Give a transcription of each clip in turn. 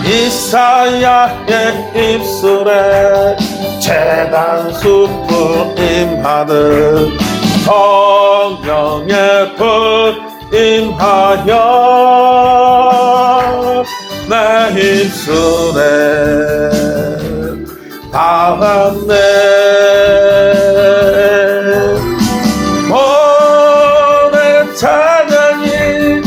이사야의 입술에 재단수프 임하듯 성령의 불 임하여 내 입술에 닿았네. 오늘 찬양이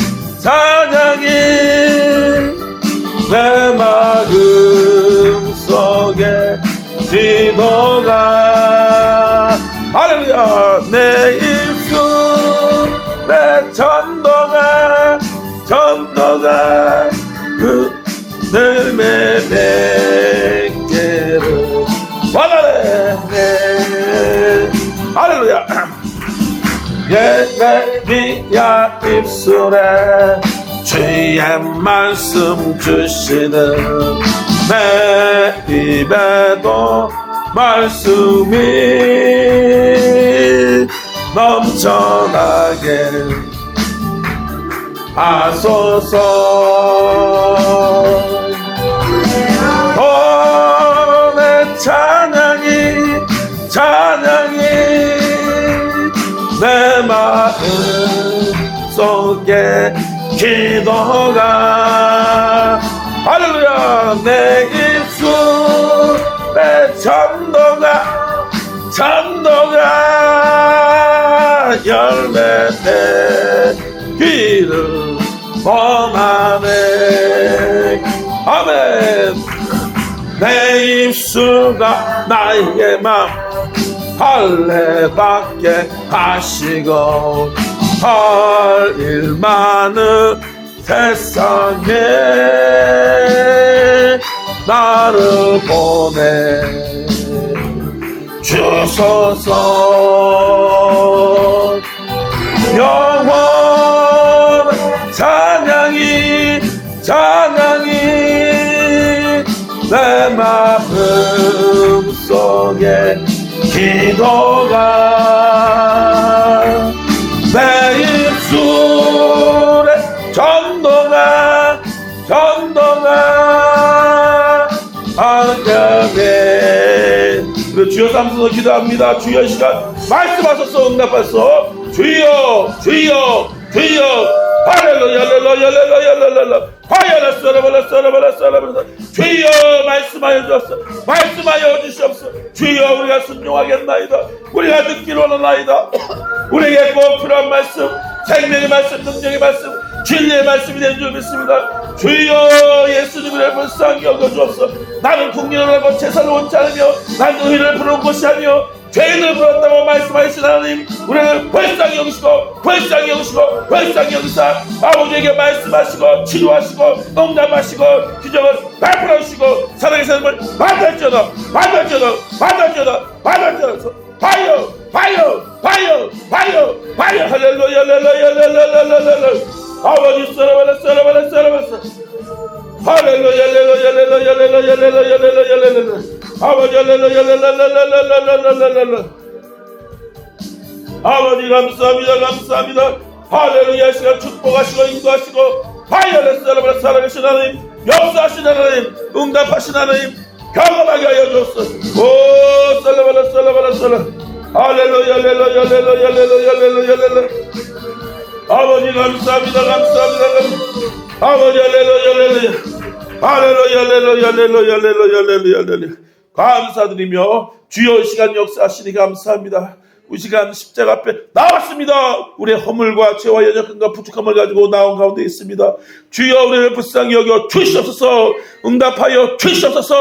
내 마음 속에 기도가 할렐루야. 내 입술 내 전도가 그 늘매 내게로 와가네. 할렐루야. 예레미야 입술에 주의 말씀 주시는 내 입에도 말씀이 넘쳐나게 하소서. 내 찬양이 내 마음 속에 기도가 할렐루야. 내 입술 내 전도가 열매 되기를 원하네. 아멘. 내 입술과 나의 마음 할례받게 하시고 할 일 많은 세상에 나를 보내 주소서. 영원한 찬양이 내 마음 속에 기도가 내 입술에 전도가 하나님. 주여 삼성으로 기도합니다. 주여 이 시간 말씀하소서. 응답하소서. 주여 할렐루야. 주여 말씀하여 주시옵소서. 주여 우리가 순종하겠나이다. 우리가 듣기로 원하나이다. 우리에게 꼭 필요한 말씀, 생명의 말씀, 능력의 말씀, 진리의 말씀이 된 줄 믿습니다. 주여 예수님을 불쌍히 여겨주옵소서. 나는 국민을 하고 제사를 원치 않으며 난 의를 부르는 것이 아니요 죄인을 불렀다고 말씀하신 하나님, 우리를 불쌍히 여기시고 불쌍히 여기사 아버지에게 말씀하시고 치료하시고 응답하시고 기적을 베풀어주시고 사랑의 삶을 만들지어다. 파이어 할렐루야. 아버지 썰어버렸어. 할렐루야. 아버지 아버지 감사합니다. 할렐루야. 시간 축복하시고 인도하시고 파이어레스 살아계신 하나님, 역사하신 하나님, 응답하신 하나님 경험하게 하여 주옵소서. 오 살라발라 할렐루야. 아버지 감사합니다. 아버지 할렐루야. 감사드리며 주여 이 시간 역사하시니 감사합니다. 이 시간 십자가 앞에 나왔습니다. 우리의 허물과 죄와 연약함과 부족함을 가지고 나온 가운데 있습니다. 주여 우리를 불쌍히 여겨 주시옵소서. 응답하여 주시옵소서.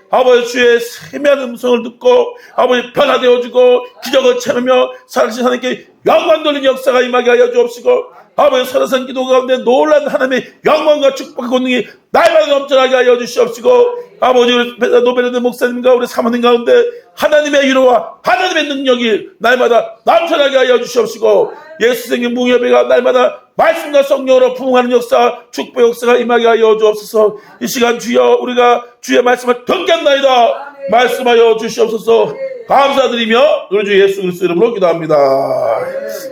아버지 주의 세미한 음성을 듣고 아버지 변화되어지고 기적을 채우며 살아계신 하나님께 영광 돌리는 역사가 임하게 하여 주옵시고 아버지 선한 기도 가운데 놀란 하나님의 영광과 축복과 권능이 날마다 넘쳐나게 하여 주시옵시고 아버지 노베르드 목사님과 우리 사모님 가운데 하나님의 위로와 하나님의 능력이 날마다 넘쳐나게 하여 주시옵시고 예수 생긴 무예배가 날마다 말씀과 성령으로 부흥하는 역사, 축복 역사가 임하게 하여 주옵소서. 이 시간 주여 우리가 주의 말씀을 듣겠나이다. 말씀하여 주시옵소서. 감사드리며 우리 주 예수 그리스도 이름으로 기도합니다.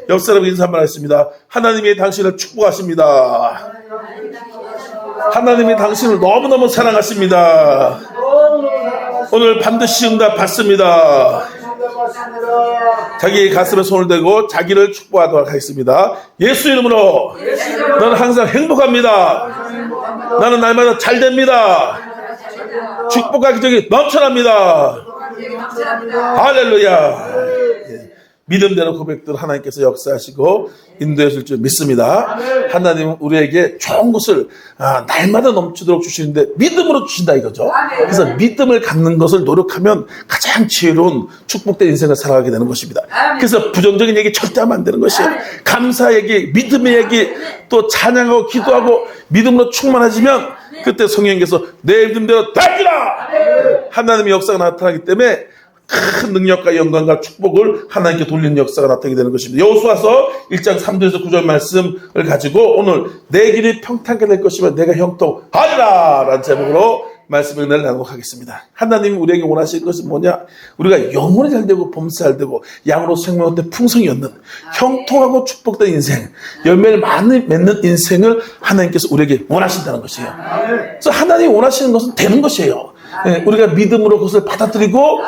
옆 사람 인사 한번 하겠습니다. 하나님이 당신을 축복하십니다. 하나님이 당신을 너무너무 사랑하십니다. 오늘 반드시 응답 받습니다. 자기 가슴에 손을 대고 자기를 축복하도록 하겠습니다. 예수 이름으로 너는 항상 행복합니다. 나는 날마다 잘 됩니다. 축복과 기적이 넘쳐납니다. 할렐루야. 믿음대로 고백들 하나님께서 역사하시고 인도해 줄 줄 믿습니다. 하나님은 우리에게 좋은 것을 날마다 넘치도록 주시는데 믿음으로 주신다 이거죠. 그래서 믿음을 갖는 것을 노력하면 가장 지혜로운 축복된 인생을 살아가게 되는 것입니다. 그래서 부정적인 얘기 절대 하면 안 되는 것이에요. 감사 얘기, 믿음의 얘기, 또 찬양하고 기도하고 믿음으로 충만해지면 그때 성령께서 내 믿음대로 되리라. 하나님의 역사가 나타나기 때문에 큰 능력과 영광과 축복을 하나님께 돌리는 역사가 나타나게 되는 것입니다. 여호수아서 1장 3절에서 9절 말씀을 가지고 오늘 내 길이 평탄하게 될 것이면 내가 형통하리라 라는 제목으로 말씀을 나누도록 하겠습니다. 하나님이 우리에게 원하시는 것은 뭐냐? 우리가 영혼이 잘되고 범사 잘되고 양으로 생명할 때 풍성이 얻는 형통하고 축복된 인생, 열매를 많이 맺는 인생을 하나님께서 우리에게 원하신다는 것이에요. 그래서 하나님이 원하시는 것은 되는 것이에요. 우리가 믿음으로 그것을 받아들이고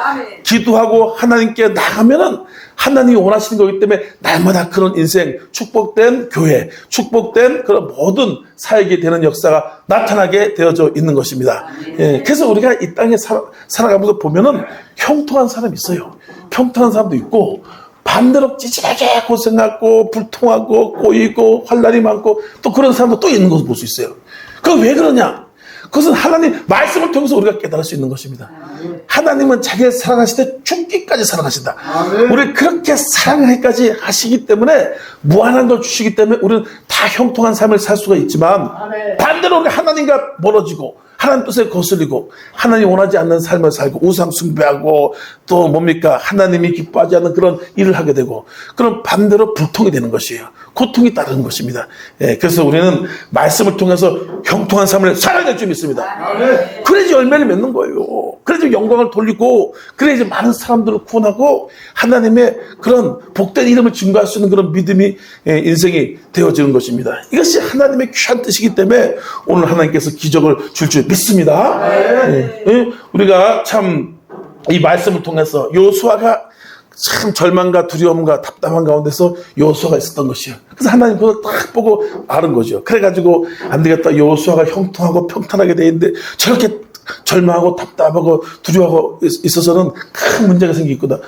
기도하고 하나님께 나가면은 하나님이 원하시는 거기 때문에 날마다 그런 인생, 축복된 교회, 축복된 그런 모든 사역이 되는 역사가 나타나게 되어져 있는 것입니다. 그래서 우리가 이 땅에 살아가면서 보면은 형통한 사람이 있어요. 평탄한 사람도 있고 반대로 찌질하게 고생하고 불통하고 꼬이고 환난이 많고 또 그런 사람도 또 있는 것을 볼 수 있어요. 그거 왜 그러냐? 그것은 하나님 말씀을 통해서 우리가 깨달을 수 있는 것입니다. 하나님은 자기를 사랑하실 때 죽기까지 사랑하신다. 우리를 그렇게 사랑하기까지 하시기 때문에 무한한 걸 주시기 때문에 우리는 다 형통한 삶을 살 수가 있지만 반대로 우리가 하나님과 멀어지고 하나님 뜻에 거슬리고 하나님 원하지 않는 삶을 살고 우상 숭배하고 또 뭡니까 하나님이 기뻐하지 않는 그런 일을 하게 되고 그럼 반대로 불통이 되는 것이에요. 고통이 따르는 것입니다. 그래서 우리는 말씀을 통해서 형통한 삶을 살아야 될 줄 믿습니다. 그래야지 열매를 맺는 거예요. 그래야지 영광을 돌리고 그래야지 많은 사람들을 구원하고 하나님의 그런 복된 이름을 증거할 수 있는 그런 믿음이 인생이 되어지는 것입니다. 이것이 하나님의 귀한 뜻이기 때문에 오늘 하나님께서 기적을 줄 줄 믿습니다. 우리가 참 이 말씀을 통해서 여호수아가 참 절망과 두려움과 답답한 가운데서 여호수아가 있었던 것이에요. 그래서 하나님 그걸 딱 보고 아는 거죠. 그래가지고 안 되겠다. 여호수아가 형통하고 평탄하게 돼 있는데 저렇게 절망하고 답답하고 두려워하고 있어서는 큰 문제가 생기겠구나.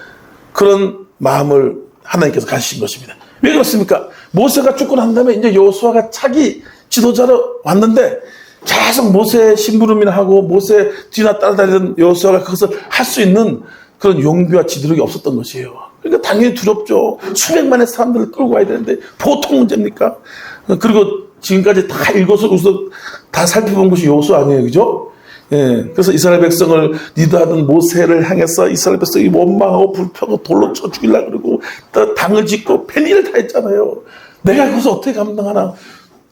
그런 마음을 하나님께서 가지신 것입니다. 왜 그렇습니까? 모세가 죽고 난 다음에 이제 여호수아가 차기 지도자로 왔는데 계속 모세 심부름이나 하고 모세 뒤나 따라다니던 여호수아가 그것을 할 수 있는 그런 용기와 지도력이 없었던 것이에요. 그러니까 당연히 두렵죠. 수백만의 사람들을 끌고 와야 되는데 보통 문제입니까? 그리고 지금까지 다 읽어서 다 살펴본 것이 여호수아 아니에요, 그죠? 그래서 이스라엘 백성을 리드하던 모세를 향해서 이스라엘 백성이 원망하고 불평하고 돌로 쳐 죽이려고 그러고 또 당을 짓고 별일을 다 했잖아요. 내가 그것을 어떻게 감당하나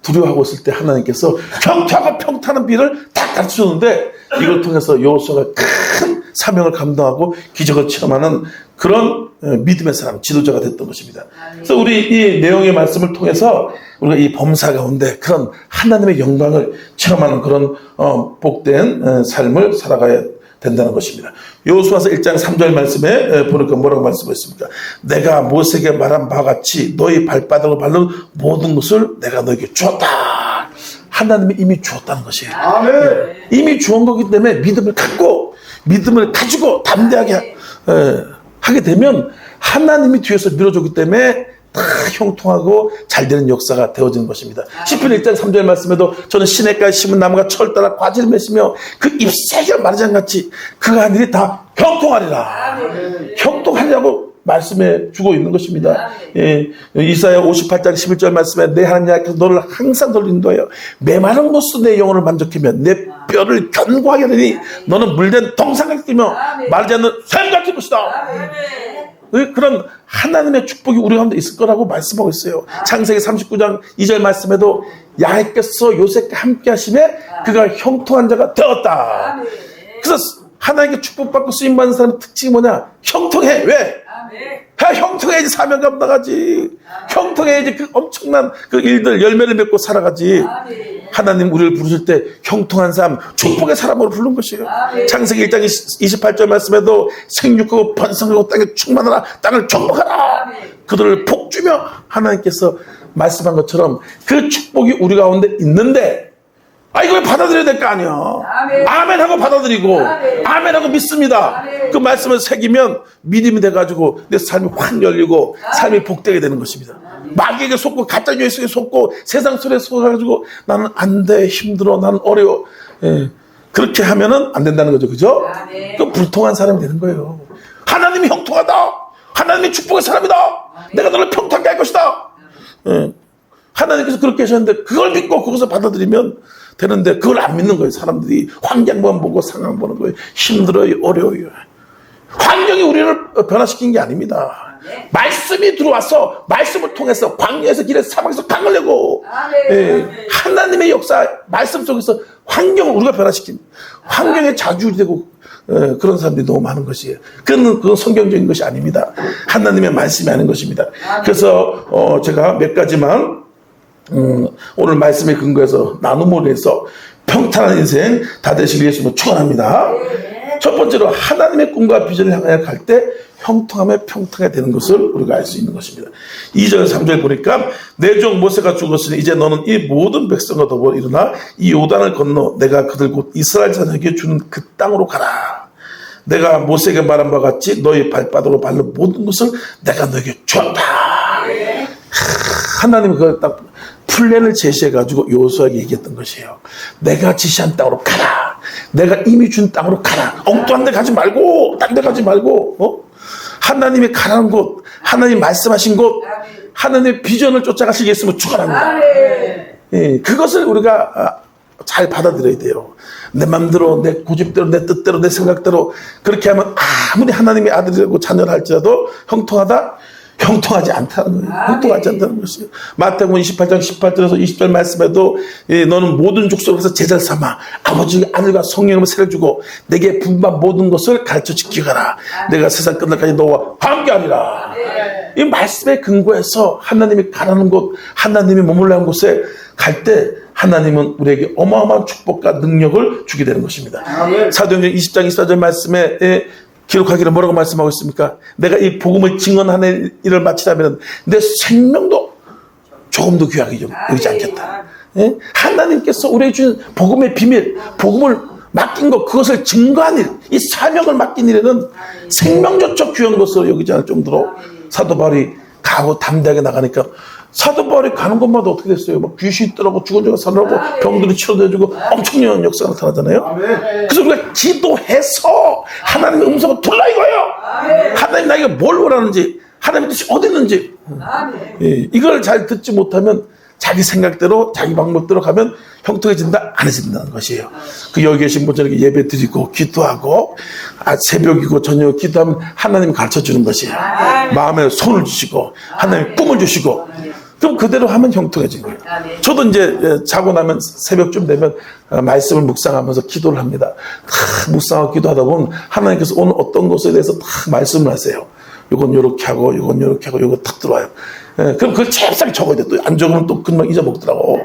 두려워하고 있을 때 하나님께서 평탄하고 평탄한 비를 딱 가르쳐줬는데 이걸 통해서 여호수아가 큰 사명을 감당하고 기적을 체험하는 그런 믿음의 사람, 지도자가 됐던 것입니다. 그래서 우리 이 내용의 말씀을 통해서 우리가 이 범사 가운데 그런 하나님의 영광을 체험하는 그런 복된 삶을 살아가야 된다는 것입니다. 여호수아서 1장 3절 말씀에 보니까 뭐라고 말씀하셨습니까? 내가 모세에게 말한 바와 같이 너희 발바닥으로 밟는 모든 것을 내가 너에게 주었다. 하나님이 이미 주었다는 것이에요. 이미 주은 거기 때문에 믿음을 갖고 믿음을 가지고 담대하게 하게 되면 하나님이 뒤에서 밀어주기 때문에 다 형통하고 잘 되는 역사가 되어지는 것입니다. 시편 1장 3절 말씀에도 저는 시냇가에 심은 나무가 철 따라 과지를 맺으며 그 잎새가 마르장같이 그 하늘이 다 형통하리라. 형통하리라고 말씀해 주고 있는 것입니다. 이사야 58장 11절 말씀에 내 하나님 여호와께서 너를 항상 널 인도하여 메마른 곳으로 내 영혼을 만족하며 내 뼈를 견고하게 하리니 너는 물된 동상같이 뛰며 마르지 않는 샘같을 것이다. 그런 하나님의 축복이 우리 가운데 있을 거라고 말씀하고 있어요. 창세기 39장 2절 말씀에도 야훼께서 요셉과 함께 하심에 그가 형통한 자가 되었다. 그래서 하나님께 축복받고 쓰임받는 사람의 특징이 뭐냐? 형통해. 왜? 형통해야지 사명감 나가지. 형통해야지 그 엄청난 그 일들 열매를 맺고 살아가지. 하나님 우리를 부르실 때 형통한 삶, 축복의 사람으로 부른 것이에요. 창세기 1장 28절 말씀에도 생육하고 번성하고 땅에 충만하라, 땅을 정복하라. 그들을 복주며 하나님께서 말씀한 것처럼 그 축복이 우리 가운데 있는데, 이걸 받아들여야 될 거 아니야. 아멘 하고 받아들이고, 아멘 하고 믿습니다. 그 말씀을 새기면 믿음이 돼가지고 내 삶이 확 열리고 삶이 복되게 되는 것입니다. 마귀에게 속고 가짜 뉴스에 속고 세상 소리에 속아가지고 나는 안 돼, 힘들어, 나는 어려워. 그렇게 하면은 안 된다는 거죠. 그죠? 그 불통한 사람이 되는 거예요. 하나님이 형통하다. 하나님이 축복의 사람이다. 내가 너를 평탄하게 할 것이다. 하나님께서 그렇게 하셨는데 그걸 믿고 그것을 받아들이면 되는데 그걸 안 믿는 거예요. 사람들이 환경만 보고 상황 보는 거예요. 힘들어요, 어려워요. 환경이 우리를 변화시킨 게 아닙니다. 말씀이 들어와서 말씀을 통해서 광야에서 길에서 사막에서 강을 내고 하나님의 역사 말씀 속에서 환경을 우리가 변화시킨 환경에 자주이 되고 그런 사람들이 너무 많은 것이에요. 그건 성경적인 것이 아닙니다. 하나님의 말씀이 아닌 것입니다. 그래서 제가 몇 가지만 오늘 말씀에 근거해서 나눔을 해서 평탄한 인생 다 되시길 예수님을 축원합니다. 첫 번째로 하나님의 꿈과 비전을 향하여 갈 때 형통함에 평탄하게 되는 것을 우리가 알 수 있는 것입니다. 2절 3절 보니까 내 종 모세가 죽었으니 이제 너는 이 모든 백성과 더불어 일어나 이 요단을 건너 내가 그들 곧 이스라엘 자녀에게 주는 그 땅으로 가라. 내가 모세에게 말한 바와 같이 너희 발바닥으로 밟는 모든 것을 내가 너에게 주었다. 하나님은 그걸 딱 플랜을 제시해가지고 요수아에게 얘기했던 것이에요. 내가 지시한 땅으로 가라. 내가 이미 준 땅으로 가라. 엉뚱한 데 가지 말고, 딴 데 가지 말고, 하나님이 가라는 곳, 하나님 말씀하신 곳, 하나님의 비전을 쫓아가시겠으면 축원합니다. 그것을 우리가 잘 받아들여야 돼요. 내 맘대로, 내 고집대로, 내 뜻대로, 내 생각대로 그렇게 하면 아무리 하나님의 아들이라고 자녀를 할지라도 형통하다? 형통하지 않다는 거예요. 형통하지 않다는 것이에요. 마태복음 28장 18절에서 20절 말씀에도 너는 모든 족속에서 제자를 삼아 아버지 아들과 성령으로 세를 주고 내게 분반 모든 것을 가르쳐 지키거라. 내가 세상 끝날까지 너와 함께하리라. 이 말씀에 근거해서 하나님이 가라는 곳, 하나님이 머물러 한 곳에 갈 때 하나님은 우리에게 어마어마한 축복과 능력을 주게 되는 것입니다. 사도행전 20장 24절 말씀에 기록하기를 뭐라고 말씀하고 있습니까? 내가 이 복음을 증언하는 일을 마치려면 내 생명도 조금 더 귀하게 여기지 않겠다. 하나님께서 우리에게 준 복음의 비밀, 복음을 맡긴 것, 그것을 증거한 일, 이 사명을 맡긴 일에는 생명조차 귀한 것으로 여기지 않을 정도로 사도 바울이 가고 담대하게 나가니까 사도 바울이 가는 것마다 어떻게 됐어요? 막 귀신이 있더라고, 죽은 자가 살아나고, 병들이 치료돼주고 엄청난 역사가 나타나잖아요. 그래서 우리가 기도해서 하나님의 음성을 들라 이거예요. 하나님 나에게 뭘 원하는지, 하나님의 뜻이 어디 있는지. 이걸 잘 듣지 못하면 자기 생각대로, 자기 방법대로 가면 형통해진다, 안 해진다는 것이에요. 그 여기 계신 분들에게 예배 드리고, 기도하고, 새벽이고, 저녁 기도하면 하나님이 가르쳐 주는 것이에요. 마음에 손을 주시고, 하나님이 꿈을 주시고, 그럼 그대로 하면 형통해진 거예요. 저도 이제 자고 나면 새벽쯤 되면 말씀을 묵상하면서 기도를 합니다. 묵상하고 기도하다 보면 하나님께서 오늘 어떤 것에 대해서 다 말씀을 하세요. 요건 요렇게 하고, 요건 요렇게 하고, 요거 탁 들어와요. 그럼 그걸 잽싸게 적어야 돼. 또 안 적으면 또 금방 잊어먹더라고.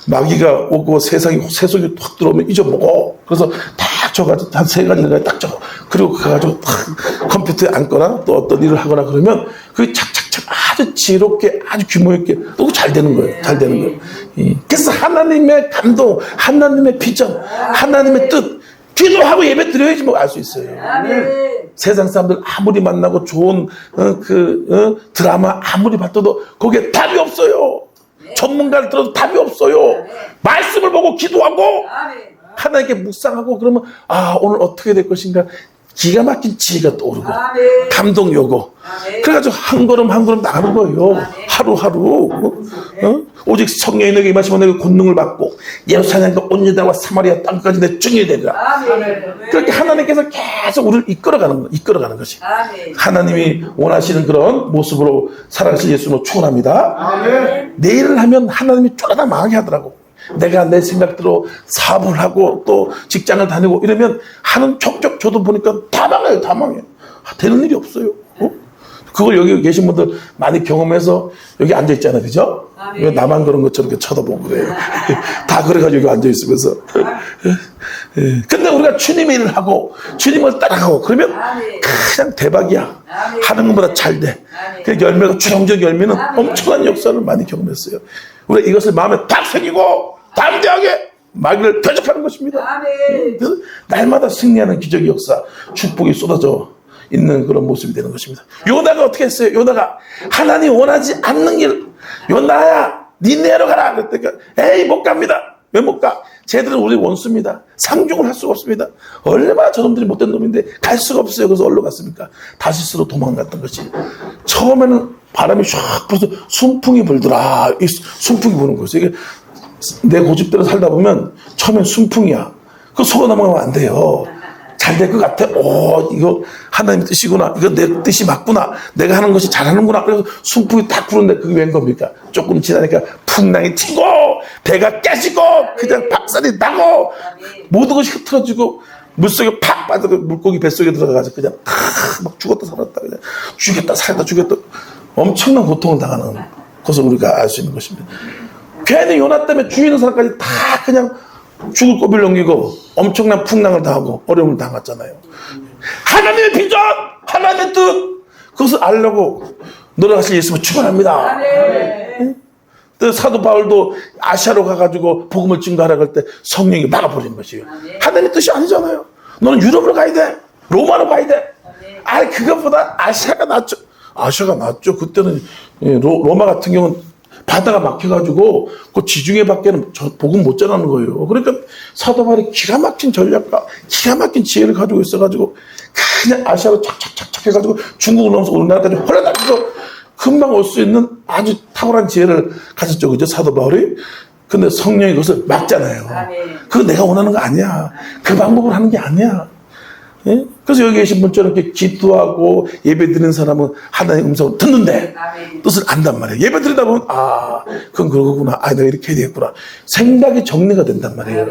마귀가 오고 세상에 세속이 탁 들어오면 잊어먹어. 그래서 딱 적어가지고 한 3가지를 딱 적어. 그리고 그거 가지고 탁 컴퓨터에 앉거나 또 어떤 일을 하거나 그러면 그게 착착착 아주 지롭게 아주 규모 있게 또 잘 되는 거예요. 잘 되는 거예요. 그래서 하나님의 감동, 하나님의 비전, 하나님의 뜻, 기도하고 예배 드려야지 뭐 알 수 있어요. 세상 사람들 아무리 만나고 좋은 드라마 아무리 봤어도 거기에 답이 없어요. 전문가를 들어도 답이 없어요. 말씀을 보고 기도하고 하나님께 묵상하고 그러면 오늘 어떻게 될 것인가 기가 막힌 지혜가 떠오르고 감동이 오고 그래가지고 한 걸음 한 걸음 나가는 거예요. 하루하루 오직 성령이 내게 임하시면 내가 권능을 받고 예루살렘과 온 유다와 사마리아 땅까지 내 증인이 되리라. 그렇게 하나님께서 계속 우리를 이끌어가는 것이 하나님이 원하시는 그런 모습으로 살아가실 예수님을 축원합니다. 내 일을 하면 하나님이 쫄아다 망하게 하더라고. 내가 내 생각대로 사업을 하고 또 직장을 다니고 이러면 하는 척척 저도 보니까 다 망해요. 다 망해요. 되는 일이 없어요. 그걸 여기 계신 분들 많이 경험해서 여기 앉아있잖아요. 그죠? 왜 나만 그런 것처럼 이렇게 쳐다보고 그래요. 다 그래가지고 여기 앉아있으면서. 근데 우리가 주님의 일을 하고 주님을 따라가고 그러면 그냥 대박이야. 하는 것보다 잘 돼. 그 열매가 주렁적 열매는 엄청난 역사를 많이 경험했어요. 우리가 이것을 마음에 딱 새기고 담대하게 마귀를 대적하는 것입니다. 그래서 날마다 승리하는 기적의 역사, 축복이 쏟아져 있는 그런 모습이 되는 것입니다. 요나가 어떻게 했어요? 요나가 하나님 원하지 않는 길, 요나야 니 내려가라 그랬더니 에이 못 갑니다. 왜 못 가? 쟤들은 우리 원수입니다. 상종을 할 수가 없습니다. 얼마나 저놈들이 못된 놈인데 갈 수가 없어요. 그래서 어디로 갔습니까? 다시스로 도망갔던 것이. 처음에는 바람이 샥 불어서 순풍이 불더라. 이 순풍이 부는 거죠. 이게 내 고집대로 살다 보면 처음엔 순풍이야. 그거 속아 넘어가면 안 돼요. 잘 될 것 같아. 이거 하나님의 뜻이구나. 이거 내 뜻이 맞구나. 내가 하는 것이 잘하는구나. 그래서 순풍이 딱 부는데 그게 웬 겁니까? 조금 지나니까 풍랑이 튀고 배가 깨지고 그냥 박살이 나고 모든 것이 흐트러지고 물속에 팍 빠져서 물고기 뱃속에 들어가가지고 그냥 막 죽었다 살았다. 그냥 죽였다 살다 죽였다. 엄청난 고통을 당하는 것을 우리가 알 수 있는 것입니다. 괜히 요나 때문에 주위 있는 사람까지 다 그냥 죽을 고비를 넘기고 엄청난 풍랑을 당하고 어려움을 당했잖아요. 하나님의 비전, 하나님의 뜻, 그것을 알려고 노력하실 예수님을 축원합니다. 또 사도 바울도 아시아로 가가지고 복음을 증거하라고 할 때 성령이 막아버리는 것이에요. 하나님의 뜻이 아니잖아요. 너는 유럽으로 가야 돼. 로마로 가야 돼. 그것보다 아시아가 낫죠. 아시아가 낫죠. 그때는 로마 같은 경우는 바다가 막혀가지고 그 지중해 밖에는 복음 못 전하는 거예요. 그러니까 사도 바울이 기가 막힌 전략과 기가 막힌 지혜를 가지고 있어가지고 그냥 아시아로 착착착착 해가지고 중국을 넘어서 우리나라까지 헐레다니면서 금방 올 수 있는 아주 탁월한 지혜를 가졌죠. 그죠? 사도 바울이. 근데 성령이 그것을 막잖아요. 그거 내가 원하는 거 아니야. 그 방법을 하는 게 아니야. 예? 그래서 여기 계신 분처럼 이렇게 기도하고 예배 드리는 사람은 하나님의 음성을 듣는데 뜻을 안단 말이에요. 예배 드리다 보면 그건 그러구나. 내가 이렇게 해야 되겠구나. 생각이 정리가 된단 말이에요.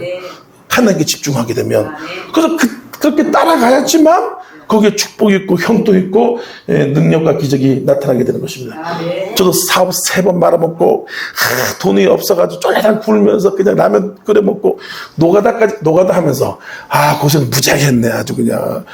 하나님께 집중하게 되면. 그래서 그렇게 따라가야지만 거기에 축복이 있고 형도 있고 능력과 기적이 나타나게 되는 것입니다. 저도 사업 3번 말아먹고 돈이 없어가지고 쫄래랑 굴면서 그냥 라면 끓여 먹고 노가다 하면서 고생 무지하게 했네 아주 그냥.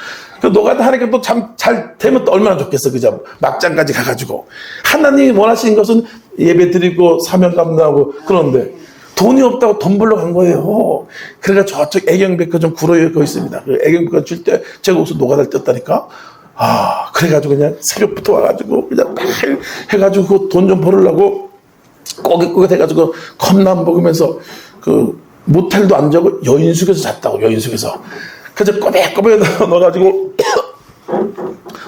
그 노가다 하니까 또 참 잘 되면 또 얼마나 좋겠어. 그죠? 막장까지 가가지고 하나님이 원하시는 것은 예배 드리고 사명 감당하고 그런데 돈이 없다고 돈 벌러 간 거예요. 그러니까 저쪽 애경백화점 구로에 거 있습니다. 그 애경백화점 줄 때 제가 거기서 노가다를 떴다니까. 그래가지고 그냥 새벽부터 와가지고 그냥 딱 해가지고 돈 좀 벌으려고 꼬깃꼬깃 해가지고 컵라면 먹으면서 그 모텔도 안 자고 여인숙에서 잤다고. 여인숙에서. 그래서 꼬백꼬백 넣어가지고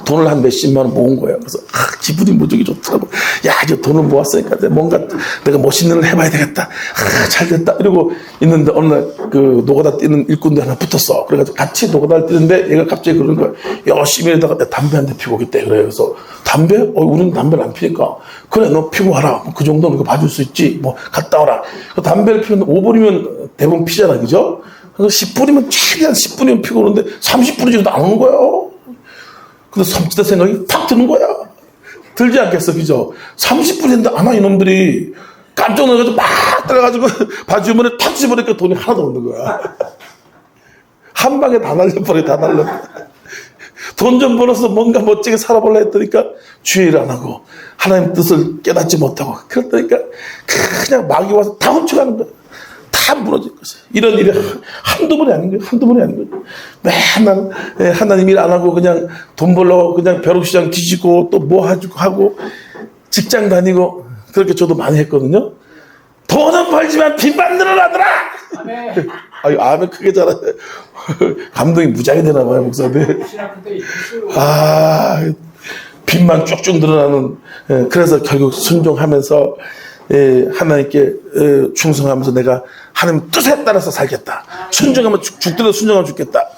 돈을 한 몇십만 원 모은 거예요. 그래서 기분이 무지하게 좋더라고. 이제 돈을 모았으니까 뭔가 내가 멋있는 일 해봐야 되겠다. 잘 됐다. 이러고 있는데 어느 날 그 노가다 뛰는 일꾼들 하나 붙었어. 그래가지고 같이 노가다를 뛰는데 얘가 갑자기 그러는 거야. 열심히 하다가 담배 한 대 피고 오겠대. 그래요. 그래서 담배? 우리는 담배를 안 피니까. 그래, 너 피고 와라. 그 정도는 이거 봐줄 수 있지. 갔다 와라. 그 담배를 피우는데 5분이면 대부분 피잖아. 그죠? 그래서 10분이면 최대한 10분이면 피고 오는데 30분이 지나도 안 오는 거예요. 근데 섬찟한 생각이 탁 드는 거야. 들지 않겠어, 그죠? 30분 했는데 아마 이놈들이 깜짝 놀라가지고 막 들어가지고 바지 주머니에 탁 집어넣으니까 돈이 하나도 없는 거야. 한 방에 다 날려버려, 다 날려. 돈 좀 벌어서 뭔가 멋지게 살아보려 했더니까 주의를 안 하고 하나님 뜻을 깨닫지 못하고 그랬더니까 그냥 마귀 와서 다 훔쳐가는 거야. 다 무너질 것이에요. 이런 일이 한두 번이 아닌 거예요. 한두 번이 아닌 거예요. 맨날 하나님 일 안 하고 그냥 돈 벌려고 그냥 벼룩시장 뒤지고 또 뭐 하고 직장 다니고 그렇게 저도 많이 했거든요. 돈은 벌지만 빚만 늘어나더라. 아멘 크게 잘하네. 감동이 무지하게 되나 봐요, 목사님. 빚만 쭉쭉 늘어나는. 그래서 결국 순종하면서 하나님께 충성하면서 내가 하나님 뜻에 따라서 살겠다. 순종하면 죽더라도 순종하면 죽겠다.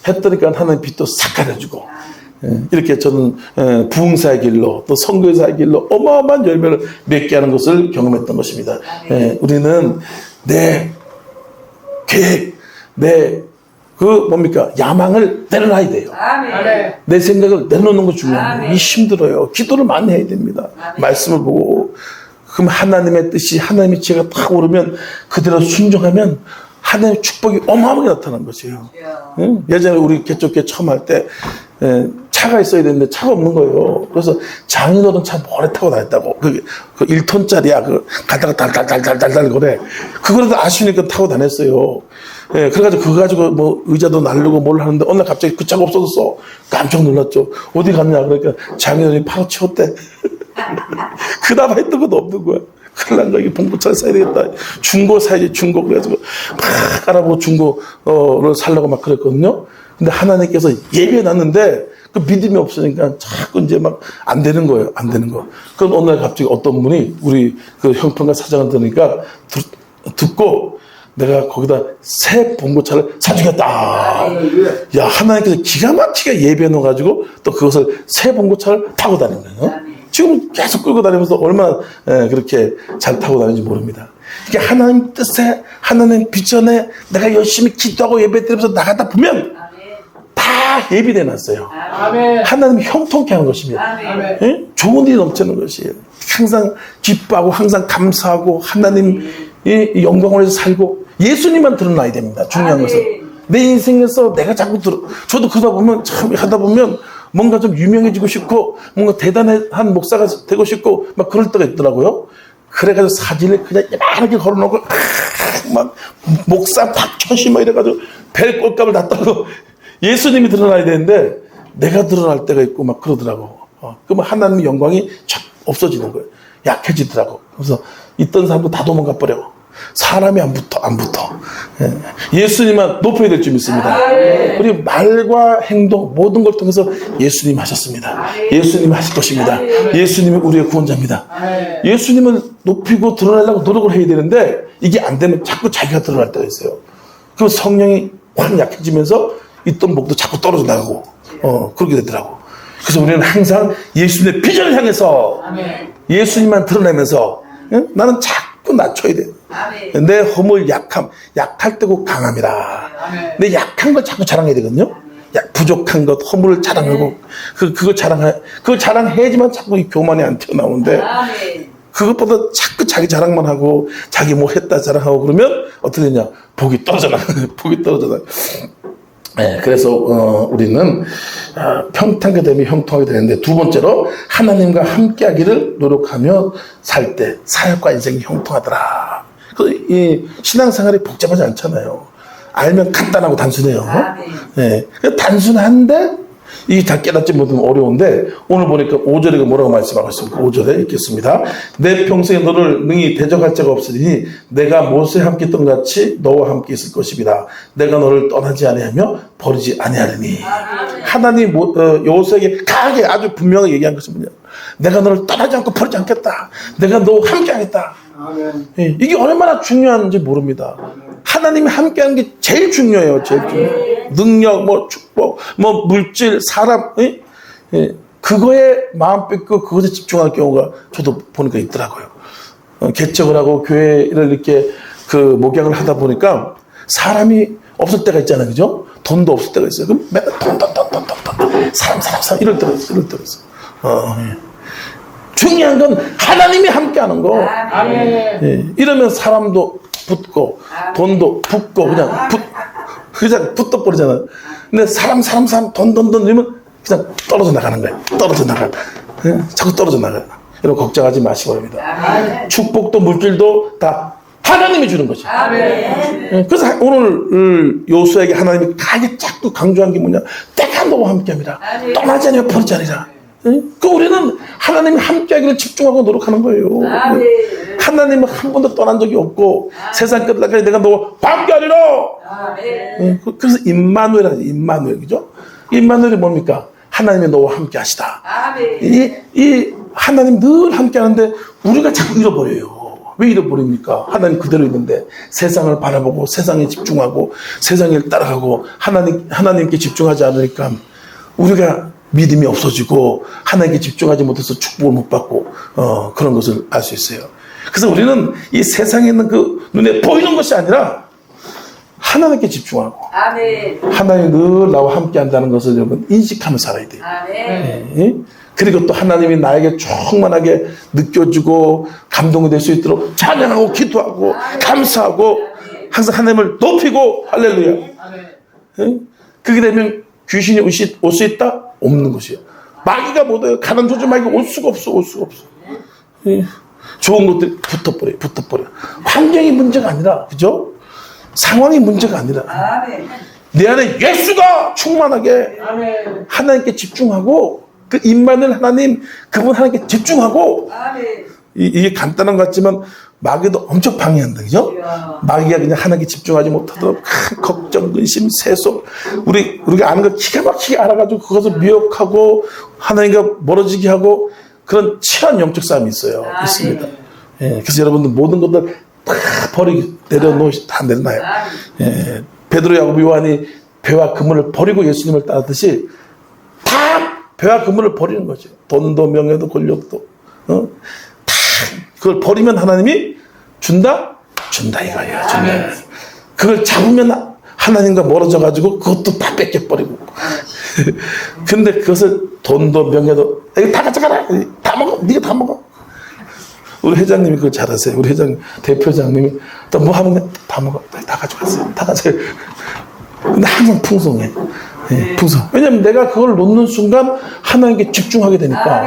했더니까 하나님 빚도 싹 가려주고 이렇게 저는 부흥사의 길로 또 선교사의 길로 어마어마한 열매를 맺게 하는 것을 경험했던 것입니다. 우리는 내 계획, 내 뭡니까? 야망을 내려놔야 돼요. 아멘. 내 생각을 내려놓는 거 중요해요. 아멘. 이 힘들어요. 기도를 많이 해야 됩니다. 아멘. 말씀을 보고. 그럼 하나님의 뜻이, 하나님의 지혜가 딱 오르면 그대로 순종하면 하나님의 축복이 어마어마하게 나타나는 것이에요. 응? 예전에 우리 개척교회 처음 할 때 차가 있어야 되는데 차가 없는 거예요. 그래서 장인어른 차 오래 타고 다녔다고. 그 1톤짜리야. 가다가 달달달달달달 거래. 그거라도 아쉬우니까 타고 다녔어요. 예, 그래가지고 그거 가지고 뭐 의자도 날르고 뭘 하는데 어느 날 갑자기 그 차가 없어졌어. 깜짝 놀랐죠. 어디 갔냐 그러니까 장인어른이 파고 치웠대. 그나마 했던 것도 없는 거야. 큰일 난 거야. 이게 봉고차를 사야 되겠다. 중고 사야지, 중고. 그래가지고 막 알아보고 중고를 살려고 막 그랬거든요. 근데 하나님께서 예배해놨는데 그 믿음이 없으니까 자꾸 이제 막 안 되는 거예요. 안 되는 거. 그럼 어느 날 갑자기 어떤 분이 우리 그 형평가 사장을 들으니까 듣고 내가 거기다 새 봉고차를 사주겠다. 야, 하나님께서 기가 막히게 예배해 놓아가지고 또 그것을 새 봉고차를 타고 다닌 거예요. 지금 계속 끌고 다니면서 얼마나 그렇게 잘 타고 다니는지 모릅니다. 이게 하나님 뜻에, 하나님 비전에 내가 열심히 기도하고 예배드리면서 나가다 보면 다 예비돼 놨어요. 하나님이 형통케 하는 것입니다. 예? 좋은 일이 넘치는 것이에요. 항상 기뻐하고 항상 감사하고 하나님의 영광을 위해서 살고 예수님만 드러나야 됩니다. 중요한 것은. 내 인생에서 내가 자꾸 저도 그러다 보면 참 하다 보면 뭔가 좀 유명해지고 싶고 뭔가 대단한 목사가 되고 싶고 막 그럴 때가 있더라고요. 그래가지고 사진을 그냥 이렇게 걸어놓고 막 목사 박천시 막 이래가지고 벨 꼴값을 다 떨고 예수님이 드러나야 되는데 내가 드러날 때가 있고 막 그러더라고. 그러면 하나님의 영광이 쫙 없어지는 거예요. 약해지더라고. 그래서 있던 사람도 다 도망가 버려. 사람이 안 붙어. 예수님만 높여야 될 줄 믿습니다. 우리 말과 행동 모든 걸 통해서 예수님 하셨습니다. 예수님이 하실 것입니다. 예수님이 우리의 구원자입니다. 예수님을 높이고 드러내려고 노력을 해야 되는데 이게 안 되면 자꾸 자기가 드러날 때가 있어요. 그럼 성령이 확 약해지면서 있던 목도 자꾸 떨어져 나가고 그렇게 되더라고. 그래서 우리는 항상 예수님의 비전을 향해서 예수님만 드러내면서 나는 자꾸 낮춰야 돼. 내 허물 약할 때고 강함이라. 내 약한 걸 자꾸 자랑해야 되거든요. 부족한 것, 허물을 자랑하고 그걸 자랑해야지만 자꾸 이 교만이 안 튀어나오는데 그것보다 자꾸 자기 자랑만 하고 자기 뭐 했다 자랑하고 그러면 어떻게 되냐? 복이 떨어져 나가. 복이 떨어져 나가. 네, 그래서 우리는 평탄하게 되면 형통하게 되는데 두 번째로 하나님과 함께하기를 노력하며 살 때 사역과 인생이 형통하더라. 이 신앙생활이 복잡하지 않잖아요. 알면 간단하고 단순해요. 네, 단순한데 이게 다 깨닫지 못하면 어려운데 오늘 보니까 5절에 뭐라고 말씀하고 있습니까? 5절에 읽겠습니다. 내 평생에 너를 능히 대적할 자가 없으니 내가 모세와 함께 있던 같이 너와 함께 있을 것입니다. 내가 너를 떠나지 아니하며 버리지 아니하리니. 하나님 여호수아에게 강하게 아주 분명하게 얘기한 것은 뭐냐? 내가 너를 떠나지 않고 버리지 않겠다. 내가 너와 함께 하겠다. 이게 얼마나 중요한지 모릅니다. 하나님이 함께하는 게 제일 중요해요. 제일 중요해요. 능력, 뭐 축복, 뭐 물질, 사람, 그거에 마음 뺏고 그것에 집중할 경우가 저도 보니까 있더라고요. 개척을 하고 교회를 이렇게 목양을 하다 보니까 사람이 없을 때가 있잖아요, 그죠? 돈도 없을 때가 있어요. 그럼 맨날 돈, 사람 이럴 때가 있어요. 중요한 건 하나님이 함께하는 거. 이러면 사람도 붙고 돈도 붙고 그냥 붙어버리잖아요. 근데 사람 돈 이러면 그냥 떨어져 나가는 거예요. 자꾸 떨어져 나가요. 여러분 걱정하지 마시기 바랍니다. 축복도 물질도 다 하나님이 주는 것이에요. 그래서 오늘 여호수아에게 하나님이 가게 자꾸 강조한 게 뭐냐? 때가 너와 함께합니다. 떠나지 아니하며 버리지 아니라. 그 우리는 하나님이 함께하기를 집중하고 노력하는 거예요. 하나님은 한 번도 떠난 적이 없고 세상 끝날까지 내가 너와 함께하리라. 그래서 임마누엘이라죠. 임마누엘, 그죠? 임마누엘이 뭡니까? 하나님이 너와 함께하시다. 이 하나님 늘 함께하는데 우리가 자꾸 잃어버려요. 왜 잃어버립니까? 하나님 그대로 있는데 세상을 바라보고 세상에 집중하고 세상을 따라가고 하나님께 집중하지 않으니까 우리가 믿음이 없어지고 하나님께 집중하지 못해서 축복을 못 받고 그런 것을 알 수 있어요. 그래서 우리는 이 세상에 있는 그 눈에 보이는 것이 아니라 하나님께 집중하고 아멘. 하나님이 늘 나와 함께 한다는 것을 여러분 인식하며 살아야 돼요. 아멘. 그리고 또 하나님이 나에게 충만하게 느껴지고 감동이 될 수 있도록 찬양하고 기도하고 감사하고 항상 하나님을 높이고 할렐루야. 그렇게 되면 귀신이 올 수 있다? 없는 것이에요. 마귀가 못 와요. 가난 조주 마귀가 올 수가 없어. 좋은 것들이 붙어버려. 환경이 문제가 아니라, 그죠? 상황이 문제가 아니라 내 안에 예수가 충만하게 하나님께 집중하고 그 임마누엘 하나님, 그분 하나님께 집중하고 이게 간단한 것 같지만 마귀도 엄청 방해한다, 그죠? 마귀가 그냥 하나님께 집중하지 못하도록 걱정, 근심, 세속, 우리가 아는 걸 기가 막히게 알아가지고 그것을 미혹하고 하나님과 멀어지게 하고 그런 치한 영적 싸움이 있습니다. 그래서 여러분들 모든 것들 다 버리고 다 내려놔요. 베드로, 야고보, 요한이 배와 그물을 버리고 예수님을 따르듯이 다 배와 그물을 버리는 거죠. 돈도 명예도 권력도 다 그걸 버리면 하나님이 준다 이거예요. 그걸 잡으면 하나님과 멀어져 가지고 그것도 다 뺏겨버리고 근데 그것을 돈도 명예도 이거 다 가져가라, 다 먹어, 네가 다 먹어. 우리 회장님이 그걸 잘하세요. 우리 회장 대표장님이 또 뭐 하면 다 먹어, 다 가져갔어요. 다 가져요. 근데 항상 풍성해. 풍성. 왜냐면 내가 그걸 놓는 순간 하나님께 집중하게 되니까.